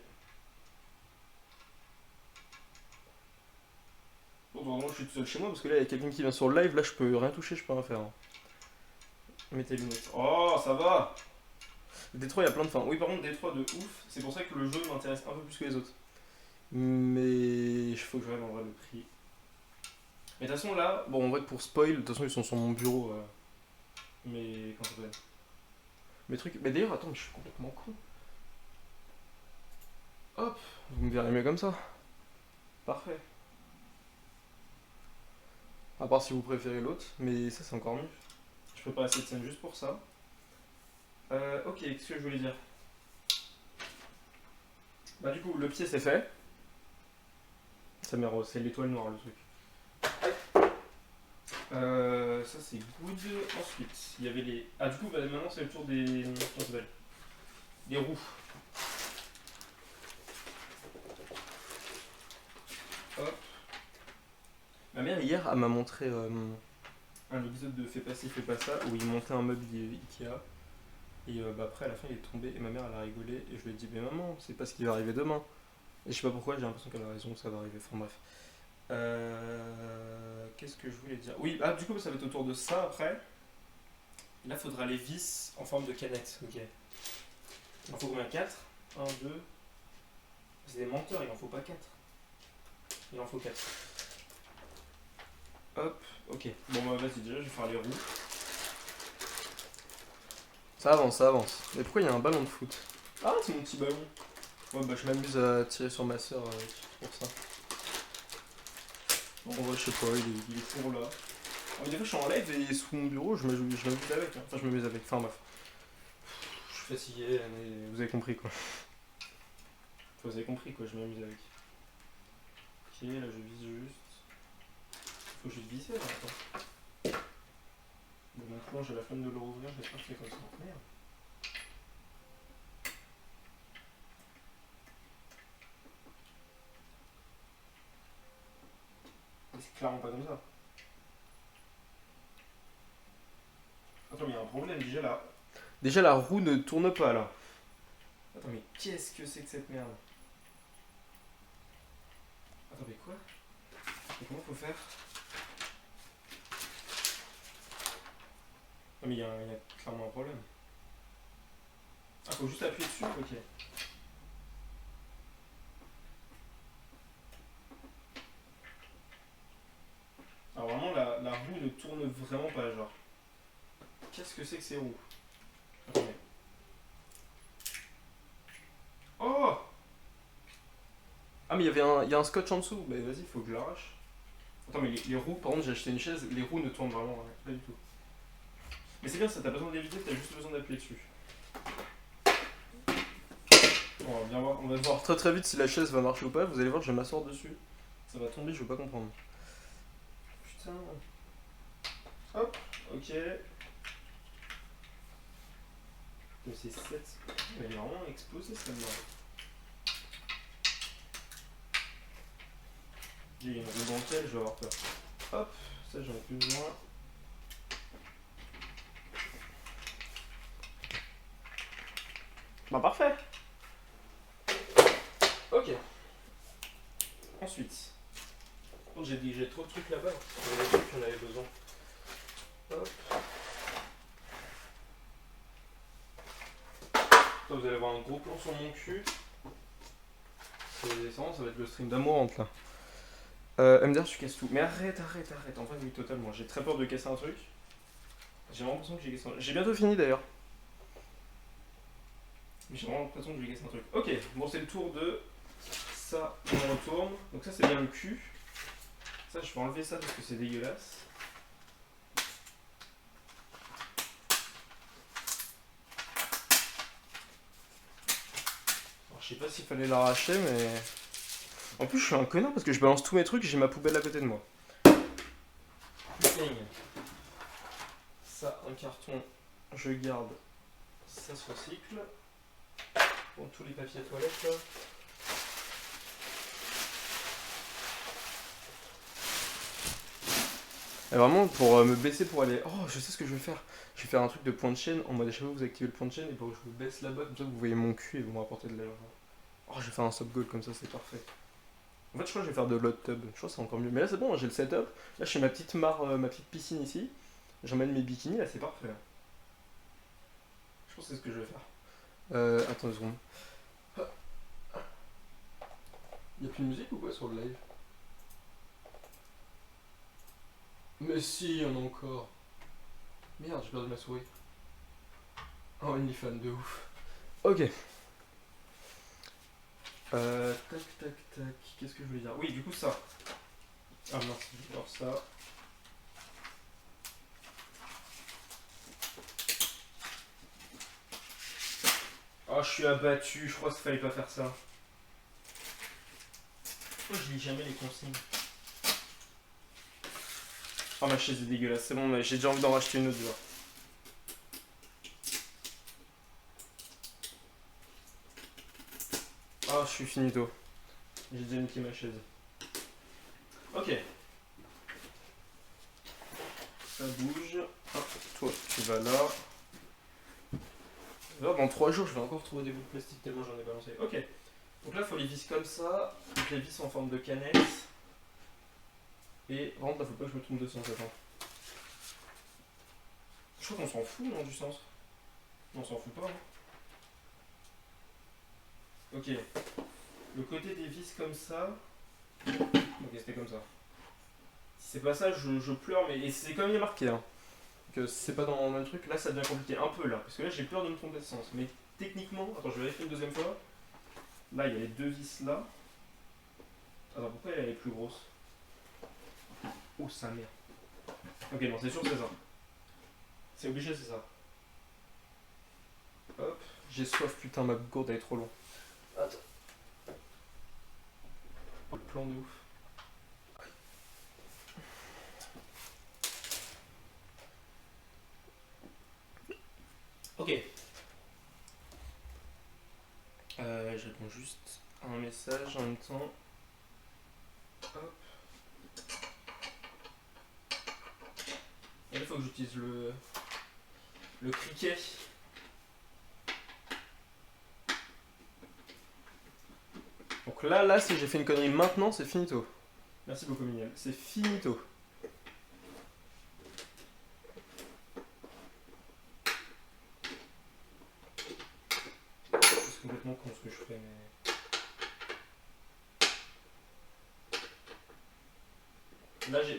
Bon, vraiment, je suis tout seul chez moi parce que là, il y a quelqu'un qui vient sur le live. Là, je peux rien toucher, je peux rien faire. Hein. Mets tes lunettes. Oh, ça va! Détroit, il y a plein de fins. Oui, par contre, Détroit de ouf. C'est pour ça que le jeu m'intéresse un peu plus que les autres. Mais il faut que je regarde en vrai le prix. Mais de toute façon, là, bon, en vrai, pour spoil, de toute façon, ils sont sur mon bureau. Mais. Comment ça s'appelle? Mes trucs. Mais d'ailleurs, attends, mais je suis complètement con. Hop, vous me verrez mieux comme ça. Parfait. À part si vous préférez l'autre, mais ça, c'est encore mieux. Je prépare cette scène juste pour ça. Ok, qu'est-ce que je voulais dire? Bah, du coup, le pied, c'est fait. Ça m'est c'est l'étoile noire, le truc. Ça c'est good. Ensuite, il y avait les. Ah, du coup, bah, maintenant c'est le tour des. Comment ça s'appelle? Des roues. Hop. mère hier elle m'a montré un épisode de Fais pas ci, fais pas ça où il montait un meuble Ikea et après à la fin il est tombé et ma mère elle a rigolé et je lui ai dit mais maman c'est pas ce qui va arriver demain et je sais pas pourquoi j'ai l'impression qu'elle a raison que ça va arriver, enfin bref. Qu'est-ce que je voulais dire? Oui, ah du coup ça va être autour de ça après. Là faudra les vis en forme de canette, ok. Il en faut combien? 4. 1, 2. C'est des menteurs, il en faut pas 4. Il en faut 4. Hop, ok. Bon bah vas-y déjà je vais faire les roues. Ça avance, ça avance. Mais pourquoi il y a un ballon de foot? Ah c'est mon petit ballon. Ouais bah je m'amuse à tirer sur ma soeur pour ça. En vrai je sais pas, il est toujours là. Des fois je suis en live et sous mon bureau je m'amuse avec. Hein. Enfin je m'amuse avec, enfin bref. Je suis fatigué mais vous avez compris quoi. Enfin, vous avez compris quoi, je m'amuse avec. Ok là je vise juste. Faut juste viser là, attends. Bon maintenant j'ai la flemme de le rouvrir, je vais pas faire comme ça. Merde. C'est clairement pas comme ça. Attends, mais il y a un problème déjà là. Déjà la roue ne tourne pas là. Attends, mais qu'est-ce que c'est que cette merde? Attends, mais quoi? Mais comment faut faire? Non, mais il y a clairement un problème. Ah, faut juste appuyer dessus? Ok. Alors vraiment, la roue ne tourne vraiment pas, genre. Qu'est-ce que c'est que ces roues? Attendez. Oh! Ah, mais il y a un scotch en dessous. Bah vas-y, faut que je l'arrache. Attends, mais les roues, par contre, j'ai acheté une chaise, les roues ne tournent vraiment pas du tout. Mais c'est bien ça, t'as pas besoin de les vider, t'as juste besoin d'appuyer dessus. Bon, on va bien voir, on va voir très très vite si la chaise va marcher ou pas. Vous allez voir, je vais m'asseoir dessus. Ça va tomber, je vais pas comprendre. Putain. Hop, ok. Mais c'est 7. Elle est vraiment explosée celle-là. Il y a une roue dentelle, je vais avoir peur. Hop, ça j'en ai plus besoin. Bah parfait. Ok. Ensuite. Oh, j'ai trop de trucs là-bas. J'en avais besoin. Hop. Là, vous allez avoir un gros plan sur mon cul. C'est ça va être le stream d'amour là. MDR, tu casses tout. Mais arrête. En fait, oui, totalement. J'ai très peur de casser un truc. J'ai vraiment l'impression que j'ai cassé un truc. J'ai bientôt fini d'ailleurs. Mais j'ai vraiment l'impression que je vais casser un truc. Ok, bon, c'est le tour de ça. On retourne. Donc, ça, c'est bien le cul. Ça, je vais enlever ça parce que c'est dégueulasse. Alors, je sais pas s'il fallait l'arracher, mais. En plus, je suis un connard parce que je balance tous mes trucs et j'ai ma poubelle à côté de moi. Ça, un carton, je garde. Ça se recycle. Bon, tous les papiers à toilette là. Et vraiment, pour me baisser pour aller. Oh, je sais ce que je vais faire. Je vais faire un truc de point de chaîne en mode à chaque fois vous activez le point de chaîne et pour que je vous baisse là-bas, comme ça vous voyez mon cul et vous me rapportez de l'argent. Oh, je vais faire un soft goal comme ça, c'est parfait. En fait, je crois que je vais faire de l'hot tub. Je crois que c'est encore mieux. Mais là, c'est bon, j'ai le setup. Là, je fais ma petite mare, ma petite piscine ici. J'emmène mes bikinis, là, c'est parfait. Je pense que c'est ce que je vais faire. Attends une seconde. Y'a plus de musique ou quoi sur le live? Mais si, y'en a encore. Merde, j'ai perdu ma souris. Oh, une fan de ouf. Ok. Tac. Qu'est-ce que je voulais dire? Oui, du coup, ça. Ah mince, alors ça. Oh, je suis abattu, je crois qu'il fallait pas faire ça. Pourquoi je lis jamais les consignes? Oh, ma chaise est dégueulasse, c'est bon, j'ai déjà envie d'en racheter une autre dehors. Oh, je suis finito. J'ai déjà niqué ma chaise. Ok. Ça bouge. Hop, toi, tu vas là. Là, dans 3 jours, je vais encore trouver des bouts de plastique tellement j'en ai balancé. Ok. Donc là, il faut les vis comme ça. Donc les vis en forme de canette. Et par contre, là, faut pas que je me trompe de sens. Attends. Je crois qu'on s'en fout, non, du sens. Non, on s'en fout pas. Hein. Ok. Le côté des vis comme ça. Ok, c'était comme ça. Si c'est pas ça, je pleure, mais. Et c'est comme il est marqué, hein. Que si c'est pas dans le même truc, là ça devient compliqué. Un peu là. Parce que là, j'ai peur de me tromper de sens. Mais techniquement. Attends, je vais vérifier une deuxième fois. Là, il y a les deux vis là. Attends, pourquoi elle est plus grosse? Oh, sa mère. Ok, non, c'est sûr, c'est ça. C'est obligé, c'est ça. Hop. J'ai soif, putain, ma gourde elle est trop longue. Attends. Le plan de ouf. Ok. Je réponds juste à un message en même temps. Hop. Et là, il faut que j'utilise le criquet. Donc là, si j'ai fait une connerie maintenant, c'est finito. Merci beaucoup, Miguel. C'est finito. C'est complètement con ce que je fais, mais.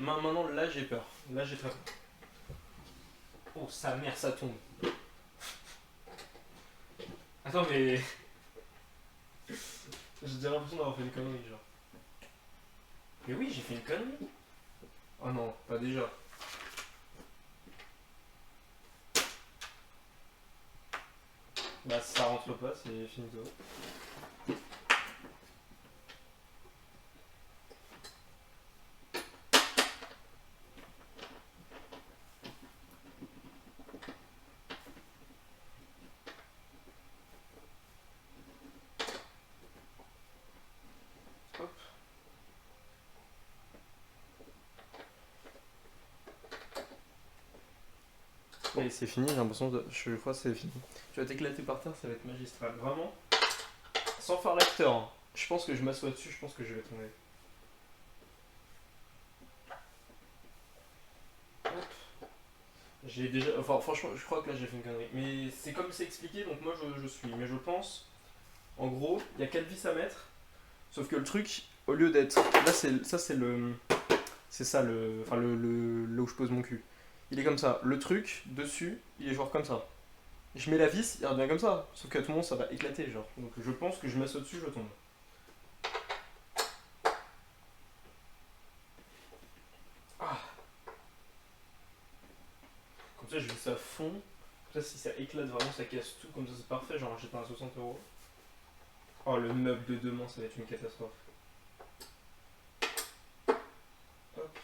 Maintenant, là, j'ai peur. Là, j'ai très peur. Oh, sa mère, ça tombe. Attends, mais. J'ai déjà l'impression d'avoir fait une connerie, genre. Mais oui, j'ai fait une connerie. Oh non, pas déjà. Bah, si ça rentre pas, c'est finito. Hop. Et c'est fini, j'ai l'impression de. Je crois que c'est fini. Tu vas t'éclater par terre, ça va être magistral. Vraiment. Sans faire l'acteur. Hein. Je pense que je m'assois dessus, je pense que je vais tomber. Hop. J'ai déjà. Enfin, franchement, je crois que là j'ai fait une connerie. Mais c'est comme c'est expliqué, donc moi je suis. Mais je pense. En gros, il y a 4 vis à mettre. Sauf que le truc, au lieu d'être. Là, ça c'est le. C'est ça le. Enfin, là où je pose mon cul. Il est comme ça. Le truc, dessus, il est genre comme ça. Je mets la vis, il revient comme ça. Sauf qu'à tout moment, ça va éclater, genre. Donc je pense que je m'assois dessus, je tombe. Ah. Comme ça, je vis ça à fond. Comme ça, si ça éclate vraiment, ça casse tout. Comme ça, c'est parfait. Genre, j'étais à 60 €. Oh, le meuble de demain, ça va être une catastrophe. Hop.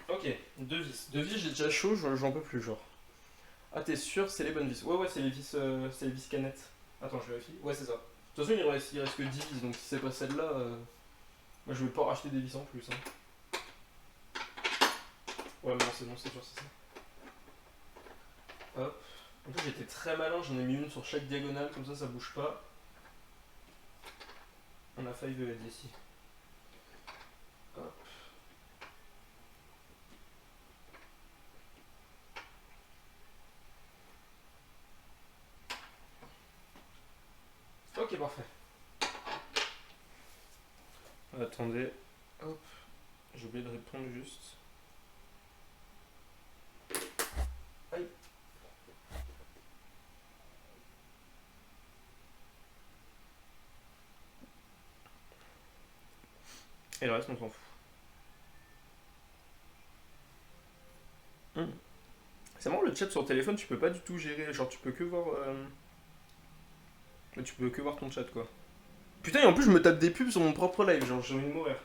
Ok, deux vis. Deux vis, j'ai déjà chaud, j'en peux plus, genre. Ah, t'es sûr, c'est les bonnes vis? Ouais, c'est les vis canettes. Attends, je vérifie. Ouais, c'est ça. De toute façon, il reste que 10 vis, donc si c'est pas celle-là, moi je vais pas racheter des vis en plus. Hein. Ouais, mais non, c'est bon, c'est sûr, c'est ça. Hop. En plus, j'étais très malin, j'en ai mis une sur chaque diagonale, comme ça bouge pas. On a failli de ici. Hop. Ok, parfait. Attendez. Hop. J'ai oublié de répondre juste. Aïe. Et le reste, on s'en fout. C'est marrant, le chat sur téléphone, tu peux pas du tout gérer. Genre, tu peux que voir. Tu peux que voir ton chat, quoi. Putain, et en plus, je me tape des pubs sur mon propre live. Genre, j'ai envie de mourir.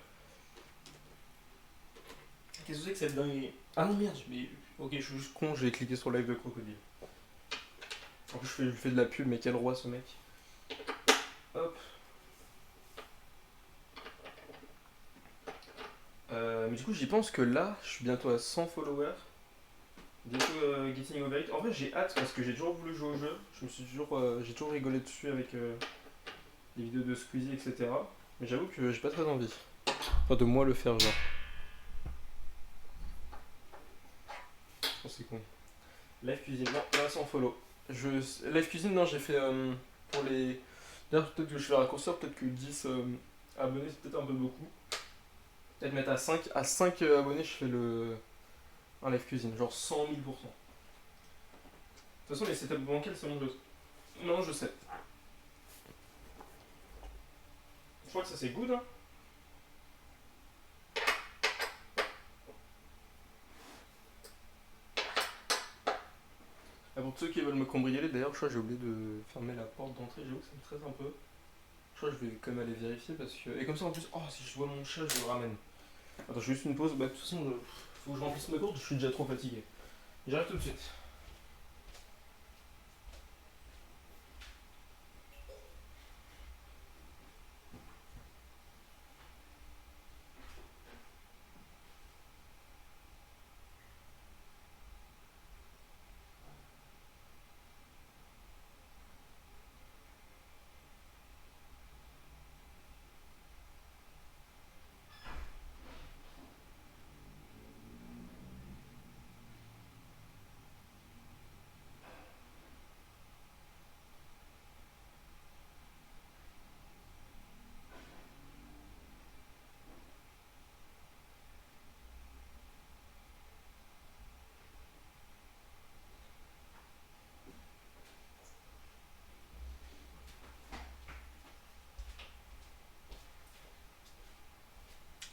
Qu'est-ce que c'est que cette dinguerie? Ah non, merde, mais. Ok, je suis juste con, j'ai cliqué sur live de crocodile. En plus, je fais de la pub, mais quel roi ce mec. Hop. Mais du du coup, j'y pense que là, je suis bientôt à 100 followers. Bientôt Getting Over It. En vrai, j'ai hâte parce que j'ai toujours voulu jouer au jeu. J'ai toujours rigolé dessus avec les vidéos de Squeezie, etc. Mais j'avoue que j'ai pas très envie. Enfin, de moi le faire, genre. Oh, c'est con. Live Cuisine, non, là, sans follow. Live Cuisine, non, j'ai fait pour les. D'ailleurs, peut-être que je fais la raccourcir, peut-être que 10 abonnés, c'est peut-être un peu beaucoup. Peut-être mettre à 5 abonnés, je fais un live cuisine, genre 100 000%. De toute façon, les setups bancaires, c'est mon jeu. Non, je sais. Je crois que ça c'est good, hein. Ah, pour ceux qui veulent me cambrioler, d'ailleurs, je crois que j'ai oublié de fermer la porte d'entrée, j'avoue que ça me stresse un peu. Je crois que je vais quand même aller vérifier parce que. Et comme ça en plus, oh, si je vois mon chat, je le ramène. Attends, je fais juste une pause, bah de toute façon, faut que je remplisse ma courte, je suis déjà trop fatigué. J'arrive tout de suite.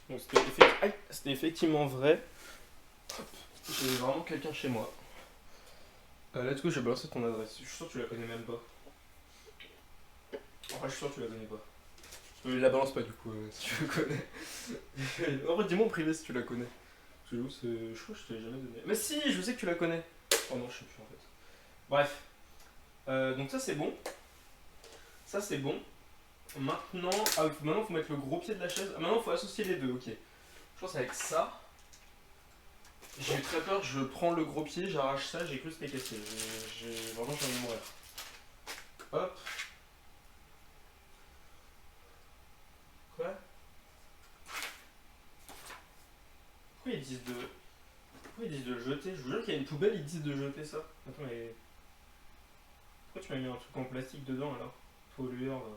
Donc c'était effectivement vrai. J'ai vraiment quelqu'un chez moi. Let's go, je vais balancer ton adresse. Je suis sûr que tu la connais même pas. En vrai, je suis sûr que tu la connais pas. Je la balance pas du coup, si tu la connais. En vrai, dis-moi en privé si tu la connais. Je crois que je te l'ai jamais donné. Mais si, je sais que tu la connais. Oh non, je sais plus en fait. Bref. Donc ça c'est bon. Ça c'est bon. Maintenant, maintenant faut mettre le gros pied de la chaise. Ah, maintenant faut associer les deux, ok. Je pense avec ça. J'ai eu très peur, je prends le gros pied, j'arrache ça, j'ai cru que c'était cassé. Vraiment j'ai envie de mourir. Hop. Quoi? Pourquoi ils disent de le jeter? Je vous jure qu'il y a une poubelle, ils disent de jeter ça. Attends, mais. Pourquoi tu m'as mis un truc en plastique dedans alors? Pollueur là.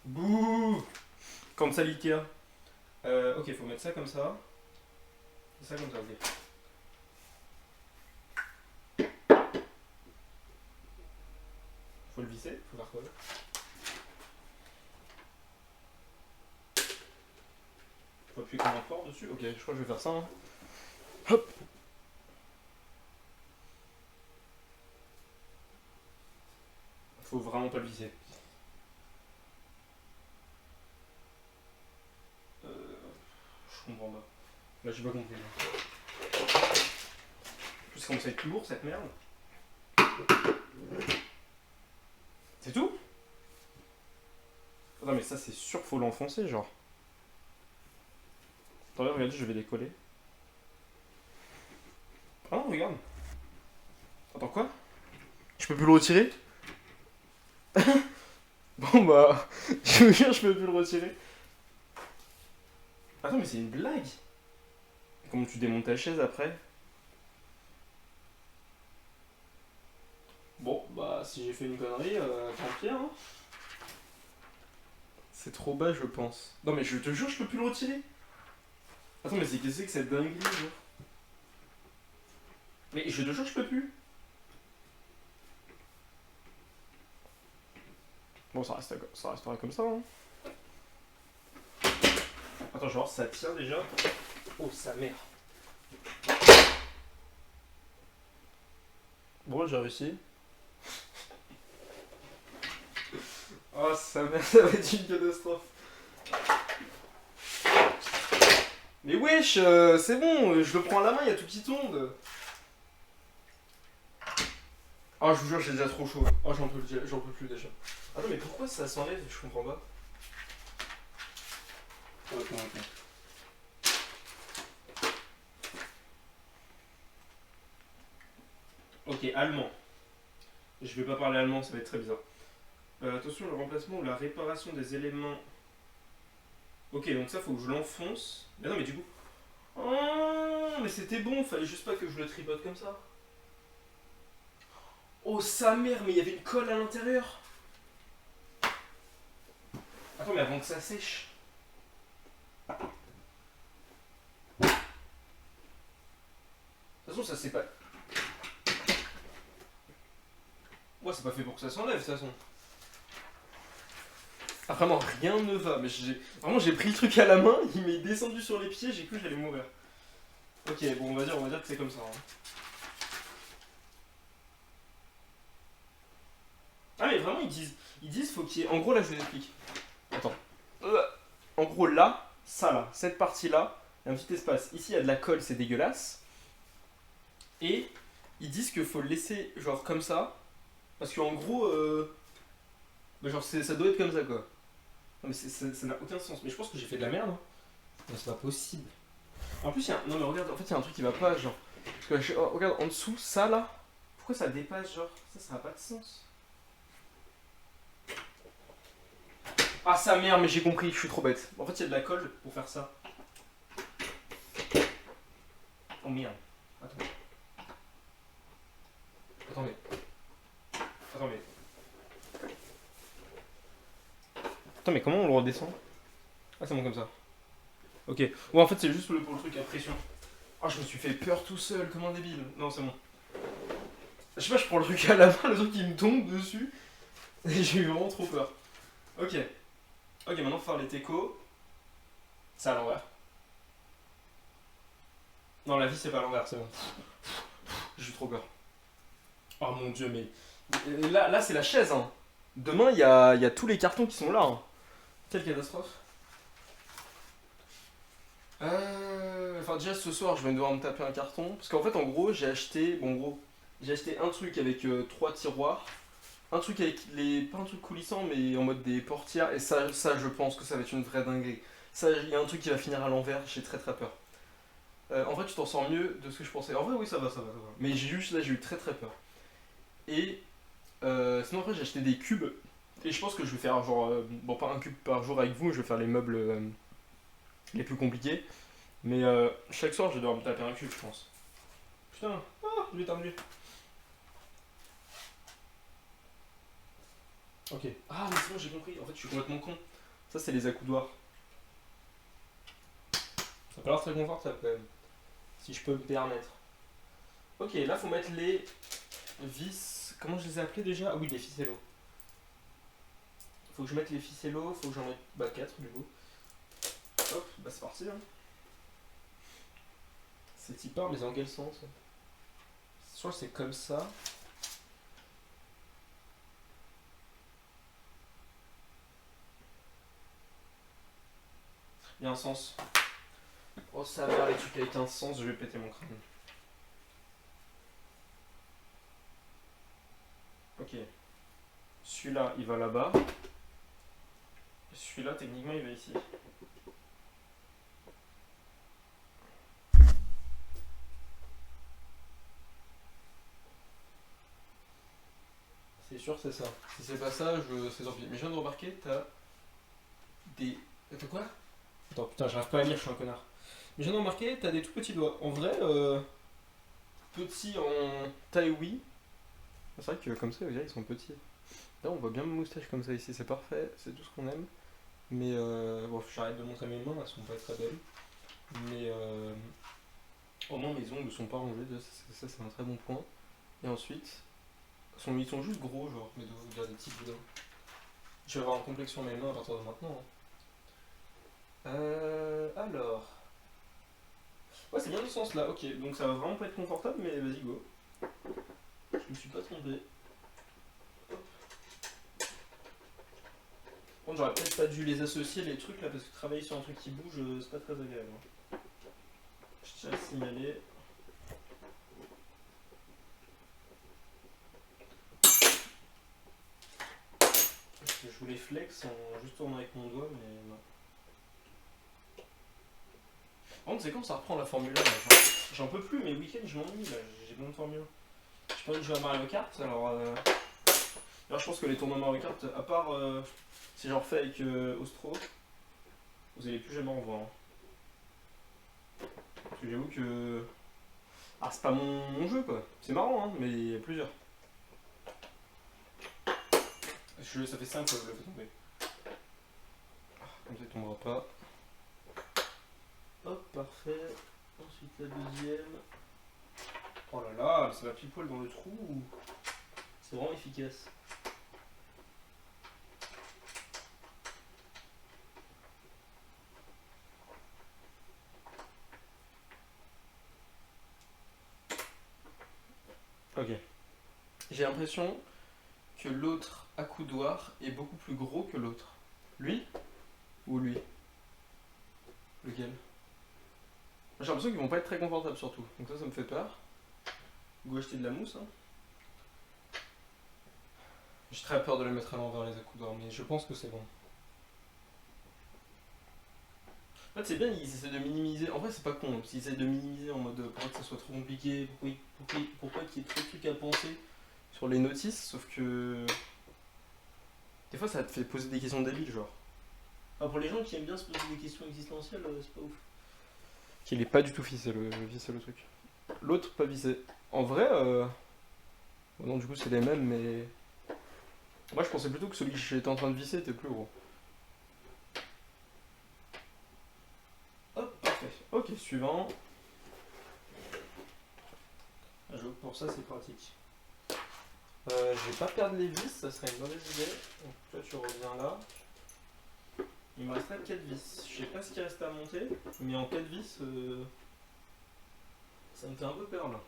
Bouh! Comme ça l'Ikea. Ok, faut mettre ça comme ça. Et ça comme ça, ok. Faut le visser, faut faire quoi? Faut appuyer comme un fort dessus. Ok, je crois que je vais faire ça. Hein. Hop! Faut vraiment pas le visser. Je comprends pas. Là, j'ai pas compris. En plus, comment ça va être lourd cette merde? C'est tout? Non, mais ça, c'est sûr, faut l'enfoncer, genre. Attends, regarde, je vais les coller. Ah non, regarde. Attends, quoi? Je peux plus le retirer? Bon, bah. Je veux dire, je peux plus le retirer. Attends, mais c'est une blague! Comment tu démontes ta chaise après? Bon, bah, si j'ai fait une connerie, tant pis, hein. C'est trop bas, je pense. Non, mais je te jure, je peux plus le retirer. Attends, mais qu'est-ce que c'est que cette dinguerie, genre? Mais je te jure, je peux plus. Bon, ça restera comme ça, hein. Attends, je vais voir si ça tient déjà. Oh, sa mère. Bon, j'ai réussi. Oh, sa mère, ça va être une catastrophe. Mais wesh, c'est bon, je le prends à la main, il y a tout qui tombe. Oh, je vous jure, j'ai déjà trop chaud. Oh, j'en peux plus déjà. Attends, mais pourquoi ça s'enlève? Je comprends pas. Attends. Ok, allemand. Je vais pas parler allemand, ça va être très bizarre. Attention, le remplacement ou la réparation des éléments. Ok, donc ça, faut que je l'enfonce. Mais non, mais du coup. Oh, mais c'était bon, fallait juste pas que je le tripote comme ça. Oh, sa mère, mais il y avait une colle à l'intérieur. Attends, mais avant que ça sèche. De toute façon, ça c'est pas. Ouais, c'est pas fait pour que ça s'enlève, de toute façon. Ah, vraiment, rien ne va. Mais vraiment, j'ai pris le truc à la main, il m'est descendu sur les pieds, j'ai cru que j'allais mourir. Ok, bon, on va dire que c'est comme ça. Hein. Ah, mais vraiment, ils disent, faut qu'il y ait. En gros, là, je vous explique. Attends. En gros, là, ça là, cette partie-là, il y a un petit espace. Ici, il y a de la colle, c'est dégueulasse. Et ils disent qu'il faut le laisser, genre, comme ça. Parce qu'en gros, bah, genre, ça doit être comme ça, quoi. Non, mais ça n'a aucun sens. Mais je pense que j'ai fait de la merde. Hein. Non, c'est pas possible. En plus, non, mais regarde, en fait, il y a un truc qui va pas, genre. Parce que, regarde, en dessous, ça là. Pourquoi ça dépasse, genre ça n'a pas de sens. Ah, sa mère, mais j'ai compris, je suis trop bête. En fait, il y a de la colle pour faire ça. Oh merde. Attends. Attends, mais. Attends, mais. Attends, mais comment on le redescend? Ah, c'est bon comme ça. Ok. Bon, en fait, c'est juste pour le truc à pression. Ah, je me suis fait peur tout seul, comme un débile. Non, c'est bon. Je sais pas, je prends le truc à la main, le truc qui me tombe dessus. Et j'ai eu vraiment trop peur. Ok. Ok, maintenant, faut faire les techos. C'est à l'envers. Non, la vie, c'est pas à l'envers, c'est bon. J'ai eu trop peur. Oh mon dieu, mais. Là c'est la chaise, hein. Demain, il y a tous les cartons qui sont là. Hein. Quelle catastrophe. Enfin, déjà ce soir, je vais devoir me taper un carton. Parce qu'en fait, en gros, j'ai acheté. Bon, en gros, j'ai acheté un truc avec 3 tiroirs. Un truc avec les. Pas un truc coulissant, mais en mode des portières. Et ça, je pense que ça va être une vraie dinguerie. Ça, il y a un truc qui va finir à l'envers, j'ai très très peur. En vrai, tu t'en sors mieux de ce que je pensais. En vrai, oui, ça va, ça va, ça va. Mais j'ai eu très très peur. Et sinon, après, j'ai acheté des cubes. Et je pense que je vais faire genre. Bon, pas un cube par jour avec vous, je vais faire les meubles les plus compliqués. Mais chaque soir, je vais devoir me taper un cube, je pense. Putain, ah, je vais éternuer. Ok. Ah, mais c'est bon, j'ai compris. En fait, je suis complètement con. Ça, c'est les accoudoirs. Ça n'a pas l'air très confortable quand même. Si je peux me permettre. Ok, là, faut mettre les vis. Comment je les ai appelés déjà? Ah oui, les ficellos. Faut que je mette les ficellos, faut que j'en mette 4 du coup. Hop, bah c'est parti. Hein. C'est type part, mais dans quel sens? Soit c'est comme ça. Il y a un sens. Oh ça mère, les trucs avec un sens, je vais péter mon crâne. Ok. Celui-là, il va là-bas. Celui-là, techniquement, il va ici. C'est sûr, c'est ça. Si c'est pas ça, c'est tant pis. Mais je viens de remarquer, t'as des. T'as quoi? Attends, putain, j'arrive pas à lire, je suis un connard. Mais je viens de remarquer, t'as des tout petits doigts. En vrai, petits en taille oui. C'est vrai que comme ça, ils sont petits. Là, on voit bien mes moustaches comme ça ici, c'est parfait, c'est tout ce qu'on aime. Mais bon, j'arrête de montrer mes mains, elles sont pas très belles. Mais au moins mes ongles sont pas rangés, ça c'est un très bon point. Et ensuite, ils sont juste gros, genre, mais de des petits boudins. Je vais avoir un complexe sur mes mains à partir de maintenant. Hein. Alors. Ouais, c'est bien le sens là, ok. Donc ça va vraiment pas être confortable, mais vas-y, go. Je me suis pas trompé. Bon, j'aurais peut-être pas dû les associer les trucs là, parce que travailler sur un truc qui bouge, c'est pas très agréable. Hein. Je tiens à le signaler. Je voulais flex en juste tournant avec mon doigt, mais non. Par contre, c'est quand ça reprend la Formule 1 là, j'en peux plus, mes week-ends je m'ennuie là, j'ai besoin de Formule 1. Je sais j'ai envie de jouer à Mario Kart, alors je pense que les tournois Mario Kart, à part si j'en refais avec Ostro, vous allez plus jamais en voir. Hein. Parce que j'avoue que. Ah, c'est pas mon jeu quoi. C'est marrant, hein, mais il y a plusieurs. Ça fait 5 fois que je le fais tomber. Comme ça il tombera pas. Hop, parfait. Ensuite la deuxième. Oh là là, ça va pile poil dans le trou. C'est vraiment efficace. Ok. J'ai l'impression que l'autre accoudoir est beaucoup plus gros que l'autre. Lui ou lui? Lequel? J'ai l'impression qu'ils vont pas être très confortables surtout. Donc ça me fait peur. Go acheter de la mousse. Hein. J'ai très peur de les mettre à l'envers les accoudoirs, mais je pense que c'est bon. En fait c'est bien, ils essaient de minimiser. En vrai c'est pas con, parce qu'ils essaient de minimiser en mode pour pas que ça soit trop compliqué, pourquoi qu'il y ait trop de trucs à penser sur les notices, sauf que. Des fois ça te fait poser des questions débiles genre. Enfin, pour les gens qui aiment bien se poser des questions existentielles, c'est pas ouf. Qu'il est pas du tout vissé le truc. L'autre pas vissé. En vrai, bon, non du coup c'est les mêmes mais. Moi je pensais plutôt que celui que j'étais en train de visser était plus gros. Hop, parfait. Ok, suivant. J'avoue que pour ça c'est pratique. Je vais pas perdre les vis, ça serait une mauvaise idée. Donc toi tu reviens là. Il me resterait 4 vis. Je sais pas ce qui reste à monter, mais en 4 vis, ça me fait un peu peur là.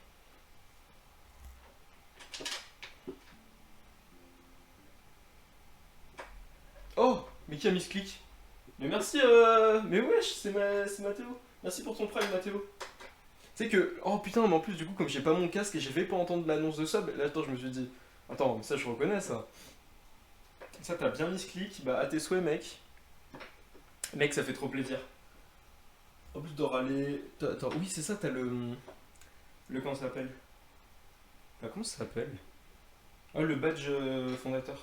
Oh, mais qui a mis ce clic? Mais merci, mais wesh, c'est Mathéo. Merci pour ton prime, Mathéo. Tu sais que, oh putain, mais en plus, du coup, comme j'ai pas mon casque et j'ai fait pas entendre l'annonce de sub, là, attends, je me suis dit, attends, mais ça, je reconnais ça. Ça, t'as bien mis ce clic, bah, à tes souhaits, mec. Mec, ça fait trop plaisir. En plus de râler. Attends, oui, c'est ça, t'as le. Comment ça s'appelle? Bah, comment ça s'appelle? Ah, le badge fondateur.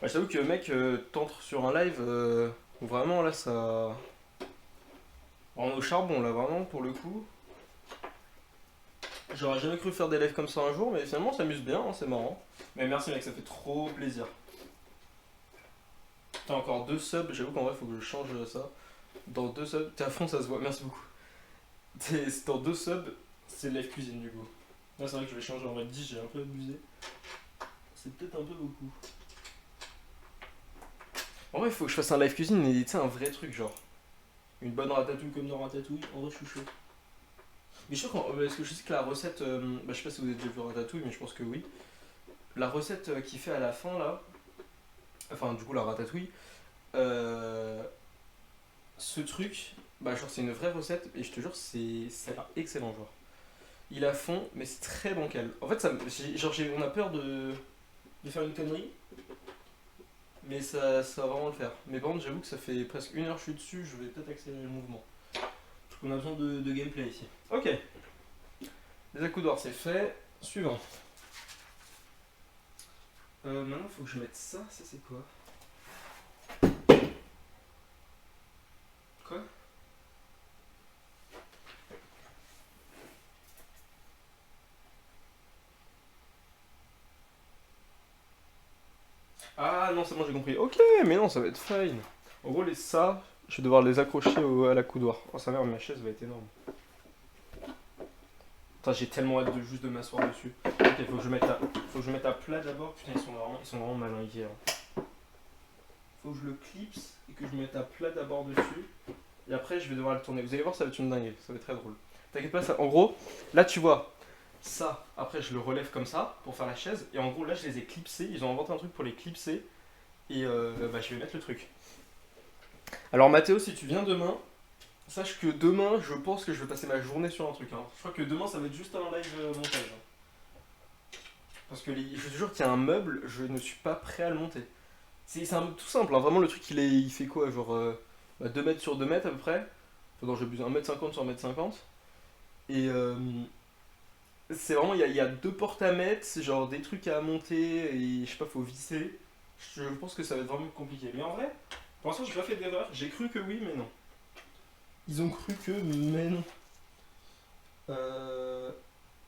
Bah, je t'avoue que, mec, t'entres sur un live où vraiment là, ça. On est au charbon là, vraiment, pour le coup. J'aurais jamais cru faire des lives comme ça un jour, mais finalement, on s'amuse bien, hein, c'est marrant. Mais merci, mec, ça fait trop plaisir. T'as encore 2 subs, j'avoue qu'en vrai, faut que je change ça. Dans 2 subs, t'es à fond, ça se voit, merci beaucoup. Dans 2 subs, c'est live cuisine du coup. Là, c'est vrai que je vais changer en vrai 10, j'ai un peu abusé. C'est peut-être un peu beaucoup. En vrai, il faut que je fasse un live cuisine, mais tu sais, un vrai truc, genre. Une bonne ratatouille comme dans Ratatouille, en vrai, je suis chaud. Mais je suis sûr parce que je sais que la recette, bah, je sais pas si vous avez déjà vu Ratatouille, mais je pense que oui. La recette qu'il fait à la fin là, enfin du coup la ratatouille, ce truc, bah genre c'est une vraie recette et je te jure ça a l'air excellent genre. Il a fond, mais c'est très bancal. En fait, on a peur de faire une connerie, mais ça va vraiment le faire. Mais par contre, j'avoue que ça fait presque 1 heure que je suis dessus, je vais peut-être accélérer le mouvement. Parce qu'on a besoin de gameplay ici. Ok. Les accoudoirs, c'est fait. Suivant. Maintenant, faut que je mette ça. Ça, c'est quoi? Quoi? Ah non, c'est bon, j'ai compris. Ok, mais non, ça va être fine. En gros, ça, je vais devoir les accrocher à la coudoir. Oh, sa mère, ma chaise va être énorme. Putain, j'ai tellement hâte de juste de m'asseoir dessus. Ok, faut que je mette à plat d'abord. Putain, ils sont vraiment malins Ikea. Faut que je le clipse et que je mette à plat d'abord dessus. Et après, je vais devoir le tourner. Vous allez voir, ça va être une dinguerie. Ça va être très drôle. T'inquiète pas, ça. En gros, là, tu vois, ça, après, je le relève comme ça pour faire la chaise. Et en gros, là, je les ai clipsés. Ils ont inventé un truc pour les clipser. Et bah, je vais mettre le truc. Alors, Mathéo, si tu viens demain, sache que demain, je pense que je vais passer ma journée sur un truc. Hein. Je crois que demain, ça va être juste un live montage. Hein. Parce que je te jure qu'il y a un meuble, je ne suis pas prêt à le monter. C'est tout simple, hein. Vraiment, le truc, il fait quoi? Genre 2 mètres sur 2 mètres à peu près. Enfin, non, j'abuse, 1m50 sur 1m50. Et C'est vraiment, il y a deux portes à mettre, c'est genre des trucs à monter et je sais pas, faut visser. Je pense que ça va être vraiment compliqué. Mais en vrai, pour l'instant, j'ai pas fait d'erreur. J'ai cru que oui, mais non. Ils ont cru que, mais non. Euh...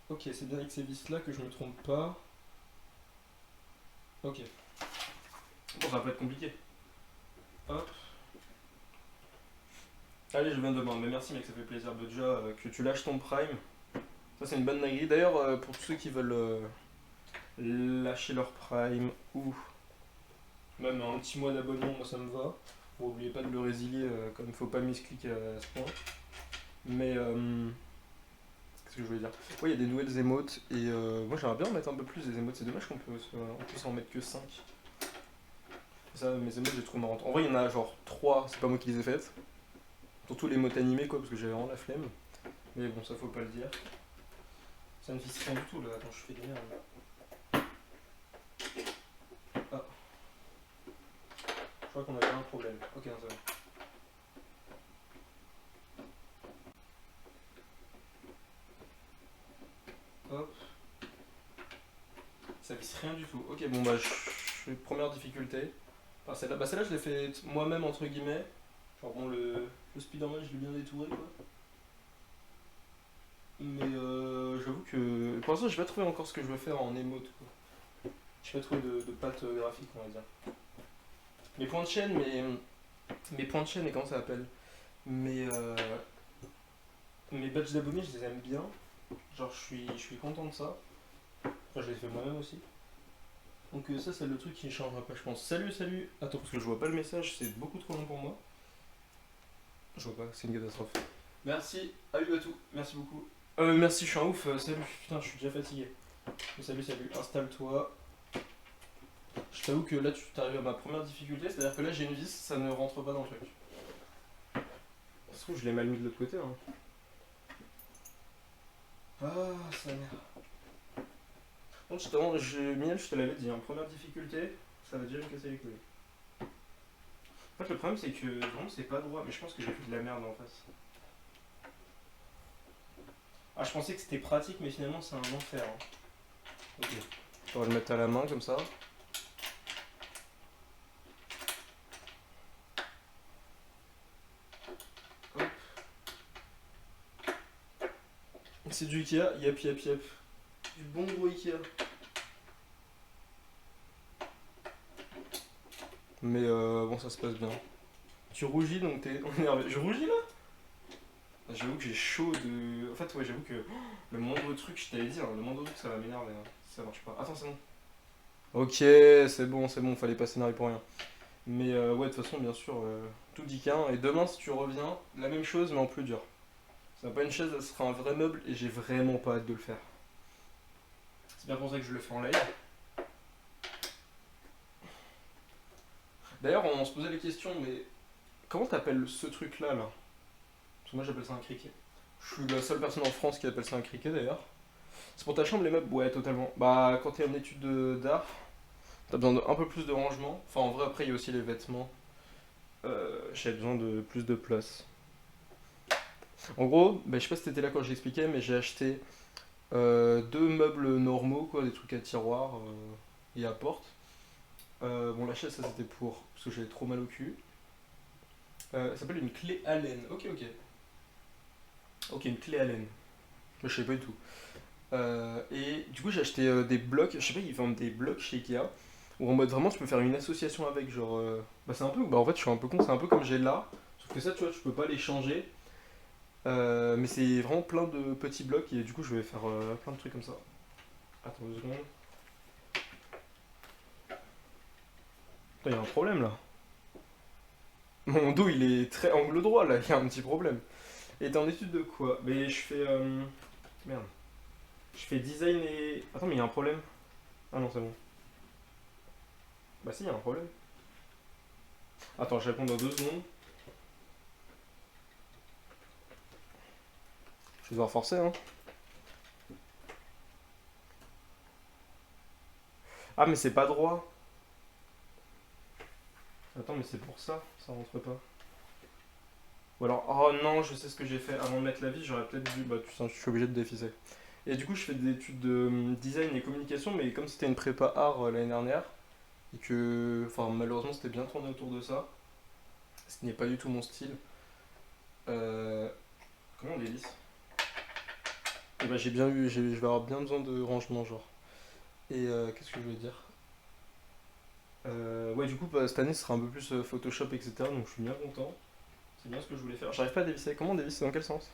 Ok, c'est bien avec ces vis là que je me trompe pas. Ok. Bon, ça va pas être compliqué. Hop. Allez, je viens de demain. Mais merci, mec, ça fait plaisir. Bah, déjà, que tu lâches ton Prime. Ça, c'est une bonne dinguerie. D'ailleurs, pour tous ceux qui veulent lâcher leur Prime ou même un petit mois d'abonnement, moi ça me va. Bon, n'oubliez pas de le résilier comme il faut pas misclick à ce point. Mais qu'est-ce que je voulais dire? Ouais, il y a des nouvelles émotes et moi j'aimerais bien en mettre un peu plus des émotes. C'est dommage on puisse en mettre que 5. Ça, mes émotes, j'ai trop marrantes. En vrai, il y en a genre 3, c'est pas moi qui les ai faites. Surtout les émotes animées quoi, parce que j'avais vraiment la flemme. Mais bon, ça faut pas le dire. Ça ne fixe rien du tout là. Attends, je fais des merdes. Ah, je crois qu'on avait un problème. Ok, non, ça va. Hop. Ça vise rien du tout. Ok, bon bah je fais première difficulté. Enfin, celle-là, bah celle-là je l'ai fait moi-même entre guillemets. Genre bon le Spider-Man je l'ai bien détouré quoi. Mais j'avoue que pour l'instant j'ai pas trouvé encore ce que je veux faire en émote quoi. J'ai pas trouvé de patte graphique on va dire. Mes points de chaîne, mes points de chaîne et comment ça s'appelle. Mes, mes badges d'abonnés je les aime bien. Genre je suis content de ça. Enfin je les ai fait moi-même aussi. Donc ça c'est le truc qui changera pas je pense. Salut salut. Attends parce que je vois pas le message, c'est beaucoup trop long pour moi. Je vois pas, c'est une catastrophe. Merci, tout, merci beaucoup. Merci, je suis un ouf, salut, putain, je suis déjà fatigué. Salut, salut, installe-toi. Je t'avoue que là, tu t'arrives à ma première difficulté, c'est-à-dire que là, j'ai une vis, ça ne rentre pas dans le truc. Ça se trouve, je l'ai mal mis de l'autre côté, hein. Ah, sa mère. Donc, justement, Miel, je te l'avais dit, hein, première difficulté, ça va déjà me casser les couilles. En fait, le problème, c'est que vraiment, c'est pas droit, mais je pense que j'ai fait de la merde en face. Ah, je pensais que c'était pratique, mais finalement, c'est un enfer. Hein. Ok. On va le mettre à la main comme ça. C'est du Ikea, yep yep yep. Du bon gros Ikea. Mais bon, ça se passe bien. Tu rougis donc t'es énervé. Je rougis là. J'avoue que j'ai chaud de. En fait, ouais, j'avoue que le moindre truc, je t'avais dit, hein, le moindre truc ça va m'énerver. Hein. Ça marche pas. Attends, c'est bon. Ok, c'est bon, fallait pas s'énerver pour rien. Mais ouais, de toute façon, bien sûr, tout dit qu'un. Et demain, si tu reviens, la même chose, mais en plus dur. Ça sera pas une chaise, ça sera un vrai meuble et j'ai vraiment pas hâte de le faire. C'est bien pour ça que je le fais en live. D'ailleurs, on se posait les questions, mais comment t'appelles ce truc là là? Parce que moi j'appelle ça un criquet. Je suis la seule personne en France qui appelle ça un criquet d'ailleurs. C'est pour ta chambre les meubles? Ouais, totalement. Bah, quand t'es en étude d'art, t'as besoin d'un peu plus de rangement. Enfin, en vrai, après, il y a aussi les vêtements. J'ai besoin de plus de place. En gros, bah, je sais pas si t'étais là quand j'expliquais, mais j'ai acheté deux meubles normaux, quoi, des trucs à tiroir et à porte. Bon, la chaise, ça c'était pour. Parce que j'avais trop mal au cul. Ça s'appelle une clé Allen. Ok, ok. Ok, une clé Allen. Je sais pas du tout. Et du coup, j'ai acheté des blocs. Je sais pas, ils vendent des blocs chez Ikea. Où en mode vraiment, tu peux faire une association avec. Genre. Bah, c'est un peu. Bah, en fait, je suis un peu con. C'est un peu comme j'ai là. Sauf que ça, tu vois, tu peux pas les changer. Mais c'est vraiment plein de petits blocs. Et du coup, je vais faire plein de trucs comme ça. Attends 2 secondes. Putain, il y a un problème là. Mon dos, il est très angle droit là. Il y a un petit problème. Et t'es en étude de quoi? Mais je fais. Merde. Je fais design et. Attends, mais il y a un problème. Ah non, c'est bon. Bah, si, il y a un problème. Attends, je réponds dans 2 secondes. Je vais devoir forcer, hein. Ah, mais c'est pas droit. Attends, mais c'est pour ça, ça rentre pas. Ou alors, oh non, je sais ce que j'ai fait. Avant de mettre la vis, j'aurais peut-être dû. Bah, tu sais, je suis obligé de dévisser. Et du coup, je fais des études de design et communication, mais comme c'était une prépa art l'année dernière, et que, enfin, malheureusement, c'était bien tourné autour de ça, ce n'est pas du tout mon style. Euh, Comment on les lisse? Et bah, j'ai bien eu, je vais avoir bien besoin de rangement, genre. Et qu'est-ce que je voulais dire? Ouais, du coup, bah, cette année, ce sera un peu plus Photoshop, etc. Donc, je suis bien content. C'est bien ce que je voulais faire. J'arrive pas à dévisser. Comment on dévisse? Dans quel sens?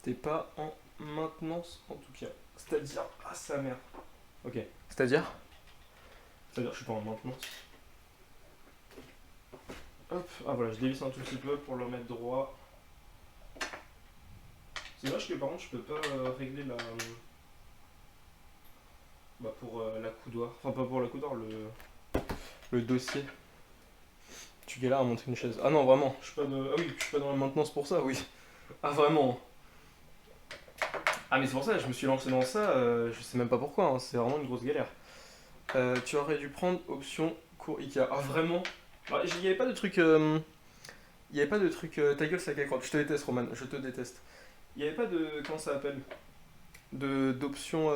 T'es pas en maintenance, en tout cas. C'est-à-dire, ah, sa mère. Ok. C'est-à-dire? C'est-à-dire, je suis pas en maintenance. Hop, ah voilà, je dévisse un tout petit peu pour le remettre droit. C'est dommage que par contre, je peux pas régler la. Bah, pour la coudoir. Enfin, pas pour la coudoir, le dossier. Tu galères à monter une chaise. Ah non, vraiment, je suis pas de. Ah oui, je suis pas dans la maintenance pour ça, oui. Ah vraiment. Ah mais c'est pour ça, je me suis lancé dans ça, je sais même pas pourquoi, hein, c'est vraiment une grosse galère. Tu aurais dû prendre option cours Ikea. Ah vraiment? Ah, il y avait pas de truc. Il y avait pas de truc. Ta gueule, c'est à quelle crotte? Je te déteste, Roman, je te déteste. Il y avait pas de. Comment ça s'appelle? D'option.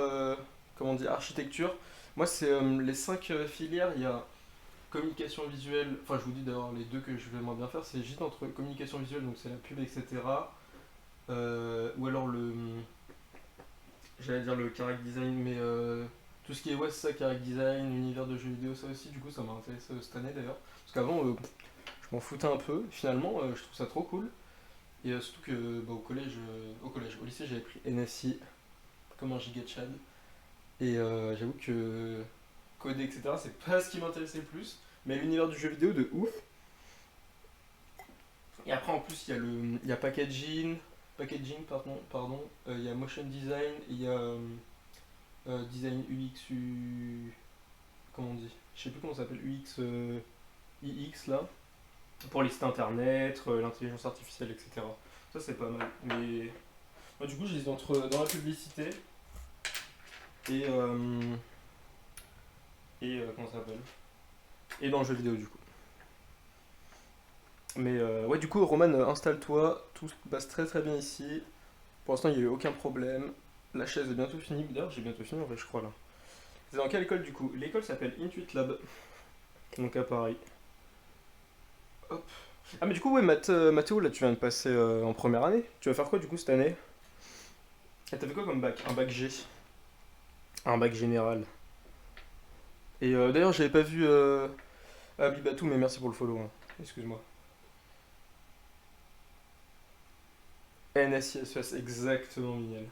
Comment on dit? Architecture. Moi, c'est les 5 filières. Il y a communication visuelle. Enfin, je vous dis d'ailleurs, les deux que je vais moins bien faire, c'est juste entre communication visuelle, donc c'est la pub, etc. Ou alors le. J'allais dire le character design, mais tout ce qui est ouais, c'est ça, character design, univers de jeux vidéo, ça aussi, du coup, ça m'a intéressé cette année d'ailleurs. Parce qu'avant, je m'en foutais un peu. Finalement, je trouve ça trop cool. Et surtout que bah, au lycée, j'avais pris NSI comme un giga Chad. Et j'avoue que coder, etc., c'est pas ce qui m'intéressait le plus. Mais l'univers du jeu vidéo, de ouf. Et après, en plus, il y a packaging, pardon, il y a motion design, il y a design UX, comment on dit? Je sais plus comment ça s'appelle, UX, IX là, pour les sites internet, l'intelligence artificielle, etc. Ça c'est pas mal. Mais moi, du coup, je les entre dans la publicité et comment ça s'appelle? Et dans le jeu vidéo du coup. Mais ouais, du coup, Roman, installe-toi, tout se passe très très bien ici. Pour l'instant, il n'y a eu aucun problème. La chaise est bientôt finie. D'ailleurs, j'ai bientôt fini en fait, je crois là. C'est dans quelle école du coup? L'école s'appelle Intuit Lab, donc à Paris. Hop. Ah, mais du coup, ouais, Mathéo, là, tu viens de passer en première année. Tu vas faire quoi du coup cette année? Et t'as fait quoi comme bac? Un bac G. Un bac général. Et d'ailleurs, j'avais pas vu Abibatou, mais merci pour le follow, hein. Excuse-moi. NSISES, exactement, Mignel.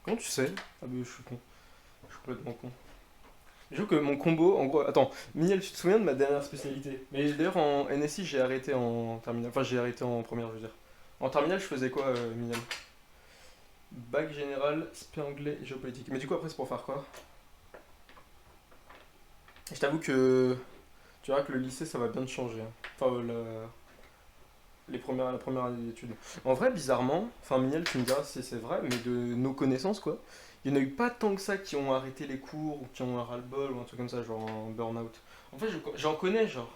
Comment tu sais? Ah, bah, je suis con. Je suis complètement con. J'avoue que mon combo, en gros. Attends, Mignel, tu te souviens de ma dernière spécialité? Mais d'ailleurs, en NSI, j'ai arrêté en terminale. Enfin, j'ai arrêté en première, je veux dire. En terminale, je faisais quoi, Mignel? Bac général, spé anglais et géopolitique. Mais du coup, après, c'est pour faire quoi? Je t'avoue que tu verras que le lycée, ça va bien te changer, hein. Enfin, la première année d'études. En vrai, bizarrement, enfin, Mignel, tu me diras si c'est vrai, mais de nos connaissances, quoi, il n'y en a eu pas tant que ça qui ont arrêté les cours ou qui ont un ras-le-bol ou un truc comme ça, genre un burn-out. En fait, j'en connais, genre.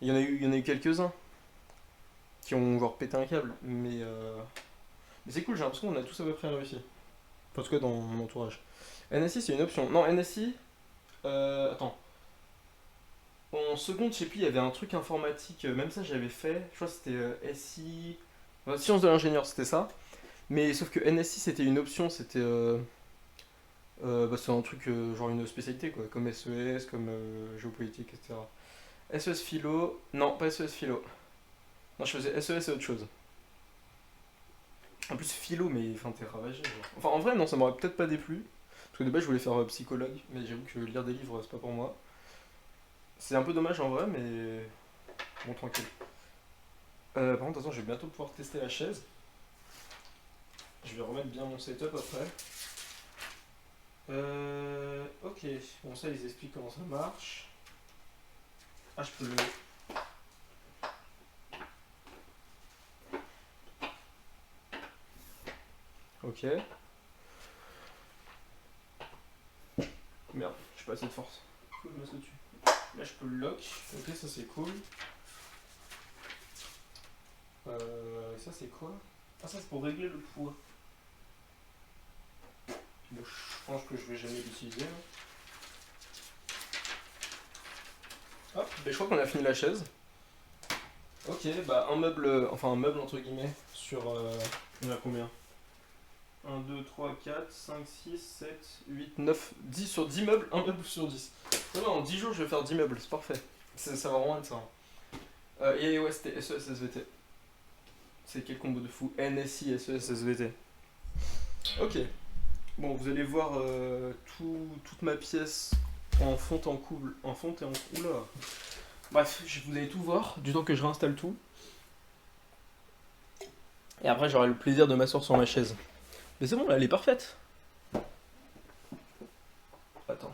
Il y en a eu quelques-uns qui ont genre pété un câble, mais c'est cool, j'ai l'impression qu'on a tous à peu près réussi. Enfin, en tout cas, dans mon entourage. NSI, c'est une option. Non, NSI, attends. En seconde, je sais plus, il y avait un truc informatique, même ça j'avais fait. Je crois que c'était SI. Sciences de l'ingénieur, c'était ça. Mais sauf que NSI c'était une option, c'était. Bah, c'est un truc, genre une spécialité quoi, comme SES, comme géopolitique, etc. SES philo. Non, pas SES philo. Non, je faisais SES et autre chose. En plus, philo, mais enfin, t'es ravagé. Genre. Enfin, en vrai, non, ça m'aurait peut-être pas déplu. Parce que de base, je voulais faire psychologue, mais j'avoue que lire des livres, c'est pas pour moi. C'est un peu dommage en vrai, mais. Bon, tranquille. Par contre, attends, je vais bientôt pouvoir tester la chaise. Je vais remettre bien mon setup après. Ok, bon, ça, ils expliquent comment ça marche. Ah, je peux le. Ok. merde, j'ai pas assez de force. Faut que je mette au-dessus. Là je peux le lock, ok ça c'est cool. Ça c'est quoi? Ah ça c'est pour régler le poids. Bon, je pense que je vais jamais l'utiliser. Hop, mais je crois qu'on a fini la chaise. Ok, bah un meuble entre guillemets sur... on a combien? 1, 2, 3, 4, 5, 6, 7, 8, 9, 10 sur 10 meubles, un meuble sur 10. Non, en 10 jours je vais faire 10 meubles, c'est parfait. Ça va vraiment être ça. Et ouais, c'était SES SVT. C'est quel combo de fou? NSI SES SVT. Ok. Bon, vous allez voir toute ma pièce en fonte en couple, en fonte et en... Oula. Bref, vous allez tout voir, du temps que je réinstalle tout. Et après j'aurai le plaisir de m'asseoir sur ma chaise. Mais c'est bon, là elle est parfaite. Attends.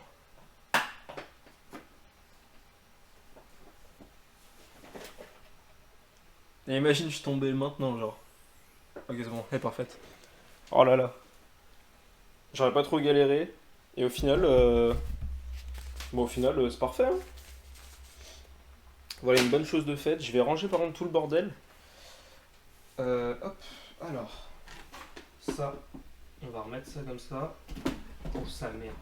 Et imagine je suis tombé maintenant, genre. Ok c'est bon, elle est parfaite. Oh là là. J'aurais pas trop galéré. Et au final, c'est parfait. Hein. Voilà une bonne chose de faite. Je vais ranger par contre tout le bordel. Hop, alors. Ça, on va remettre ça comme ça. Oh ça merde.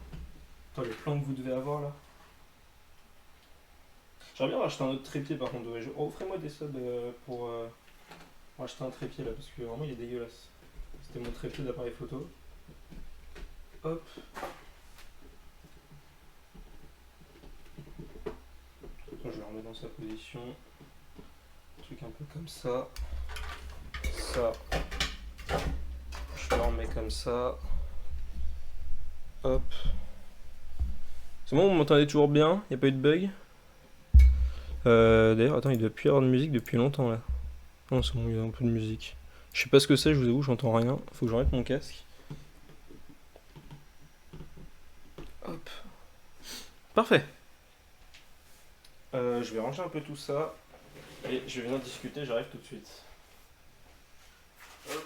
Attends, les plans que vous devez avoir là. J'aimerais bien racheter un autre trépied par contre. Ouais. Offrez-moi des subs pour racheter un trépied là parce que vraiment il est dégueulasse. C'était mon trépied d'appareil photo. Hop. Je vais le remettre dans sa position. Un truc un peu comme ça. Ça. Je le remets comme ça. Hop. C'est bon, vous m'entendez toujours bien? Il n'y a pas eu de bug? D'ailleurs, attends, il doit plus y avoir de musique depuis longtemps là. Non, c'est bon, il y a un peu de musique. Je sais pas ce que c'est, je vous avoue, j'entends rien. Faut que je remette mon casque. Hop. Parfait. Je vais ranger un peu tout ça. Et je vais venir discuter, j'arrive tout de suite. Hop.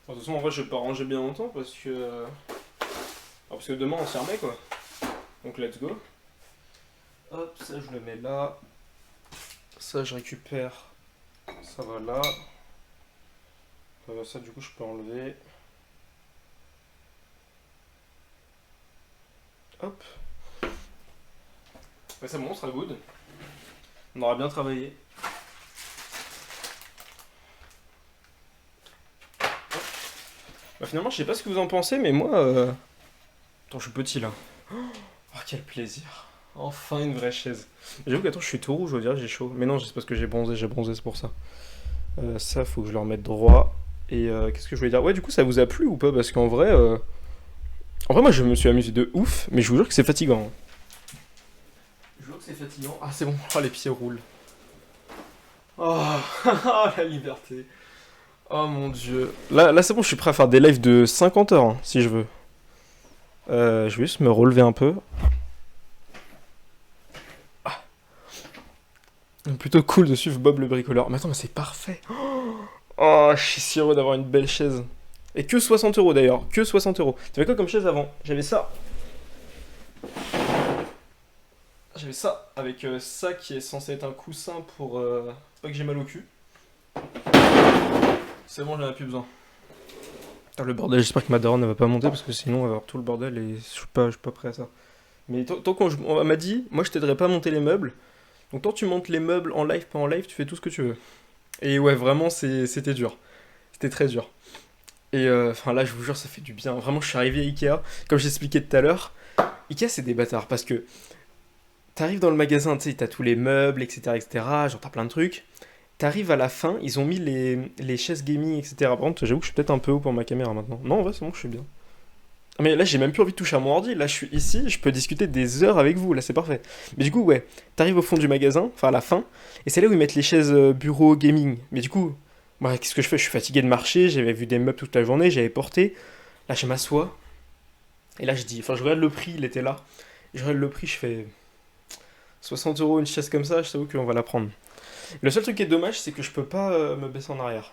De toute façon, en vrai, je vais pas ranger bien longtemps parce que demain on s'y remet quoi. Donc let's go. Hop, ça je le mets là. Ça je récupère. Ça va là. Ça du coup je peux enlever. Hop. Ouais, c'est bon, on sera good. On aura bien travaillé. Bah, finalement, je sais pas ce que vous en pensez, mais moi. Attends, je suis petit là. Oh, quel plaisir. Enfin une vraie chaise. J'avoue qu'attends, je suis tout rouge, on dirait que j'ai chaud. Mais non, c'est parce que j'ai bronzé, c'est pour ça. Ça, faut que je le remette droit. Et qu'est-ce que je voulais dire? Ouais, du coup, ça vous a plu ou pas? Parce qu'en vrai. En vrai, moi, je me suis amusé de ouf, mais je vous jure que c'est fatigant. Je vous jure que c'est fatigant. Ah, c'est bon. Oh, les pieds roulent. Oh, la liberté. Oh mon dieu. Là c'est bon, je suis prêt à faire des lives de 50 heures, hein, si je veux. Je vais juste me relever un peu. Ah. Plutôt cool de suivre Bob le bricoleur. Mais attends, mais c'est parfait. Oh, je suis si heureux d'avoir une belle chaise. Et que 60 euros d'ailleurs, que 60 euros. T'avais quoi comme chaise avant? J'avais ça. J'avais ça, avec ça qui est censé être un coussin pour pas que j'ai mal au cul. C'est bon, j'en ai plus besoin. Putain, le bordel, j'espère que ma daronne ne va pas monter parce que sinon on va avoir tout le bordel et je suis pas prêt à ça. Mais tant on m'a dit, moi je t'aiderai pas à monter les meubles. Donc tant tu montes les meubles en live, pas en live, tu fais tout ce que tu veux. Et ouais, vraiment, c'était dur. C'était très dur. Et enfin là, je vous jure, ça fait du bien. Vraiment, je suis arrivé à Ikea. Comme j'expliquais tout à l'heure, Ikea c'est des bâtards parce que t'arrives dans le magasin, tu sais, t'as tous les meubles, etc., etc. Genre t'as plein de trucs. T'arrives à la fin, ils ont mis les chaises gaming, etc. Par contre, j'avoue que je suis peut-être un peu haut pour ma caméra maintenant. Non, en vrai, c'est bon, je suis bien. Ah, mais là, j'ai même plus envie de toucher à mon ordi. Là, je suis ici, je peux discuter des heures avec vous. Là, c'est parfait. Mais du coup, ouais, t'arrives au fond du magasin, enfin à la fin, et c'est là où ils mettent les chaises bureau gaming. Mais du coup, Ouais, qu'est-ce que je fais? Je suis fatigué de marcher, j'avais vu des meubles toute la journée, j'avais porté. Là, je m'assois. Et là, je dis, enfin, je regarde le prix, il était là. Je regarde le prix, je fais 60 € une chaise comme ça, je t'avoue qu'on va la prendre. Le seul truc qui est dommage, c'est que je peux pas me baisser en arrière.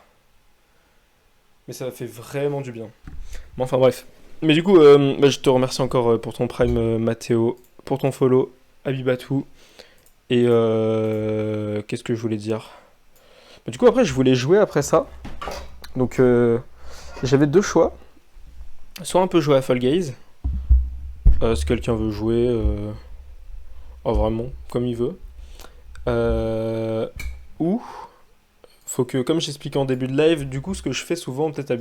Mais ça fait vraiment du bien. Bon, enfin bref. Mais du coup, bah, je te remercie encore pour ton prime, Mathéo, pour ton follow, Abibatou. Et qu'est-ce que je voulais dire? Bah, du coup, après, je voulais jouer après ça. Donc, j'avais deux choix. Soit on peut jouer à Fall Guys, si quelqu'un veut jouer, oh, vraiment, comme il veut. Euh, ou, faut que, comme j'expliquais en début de live, du coup, ce que je fais souvent, peut-être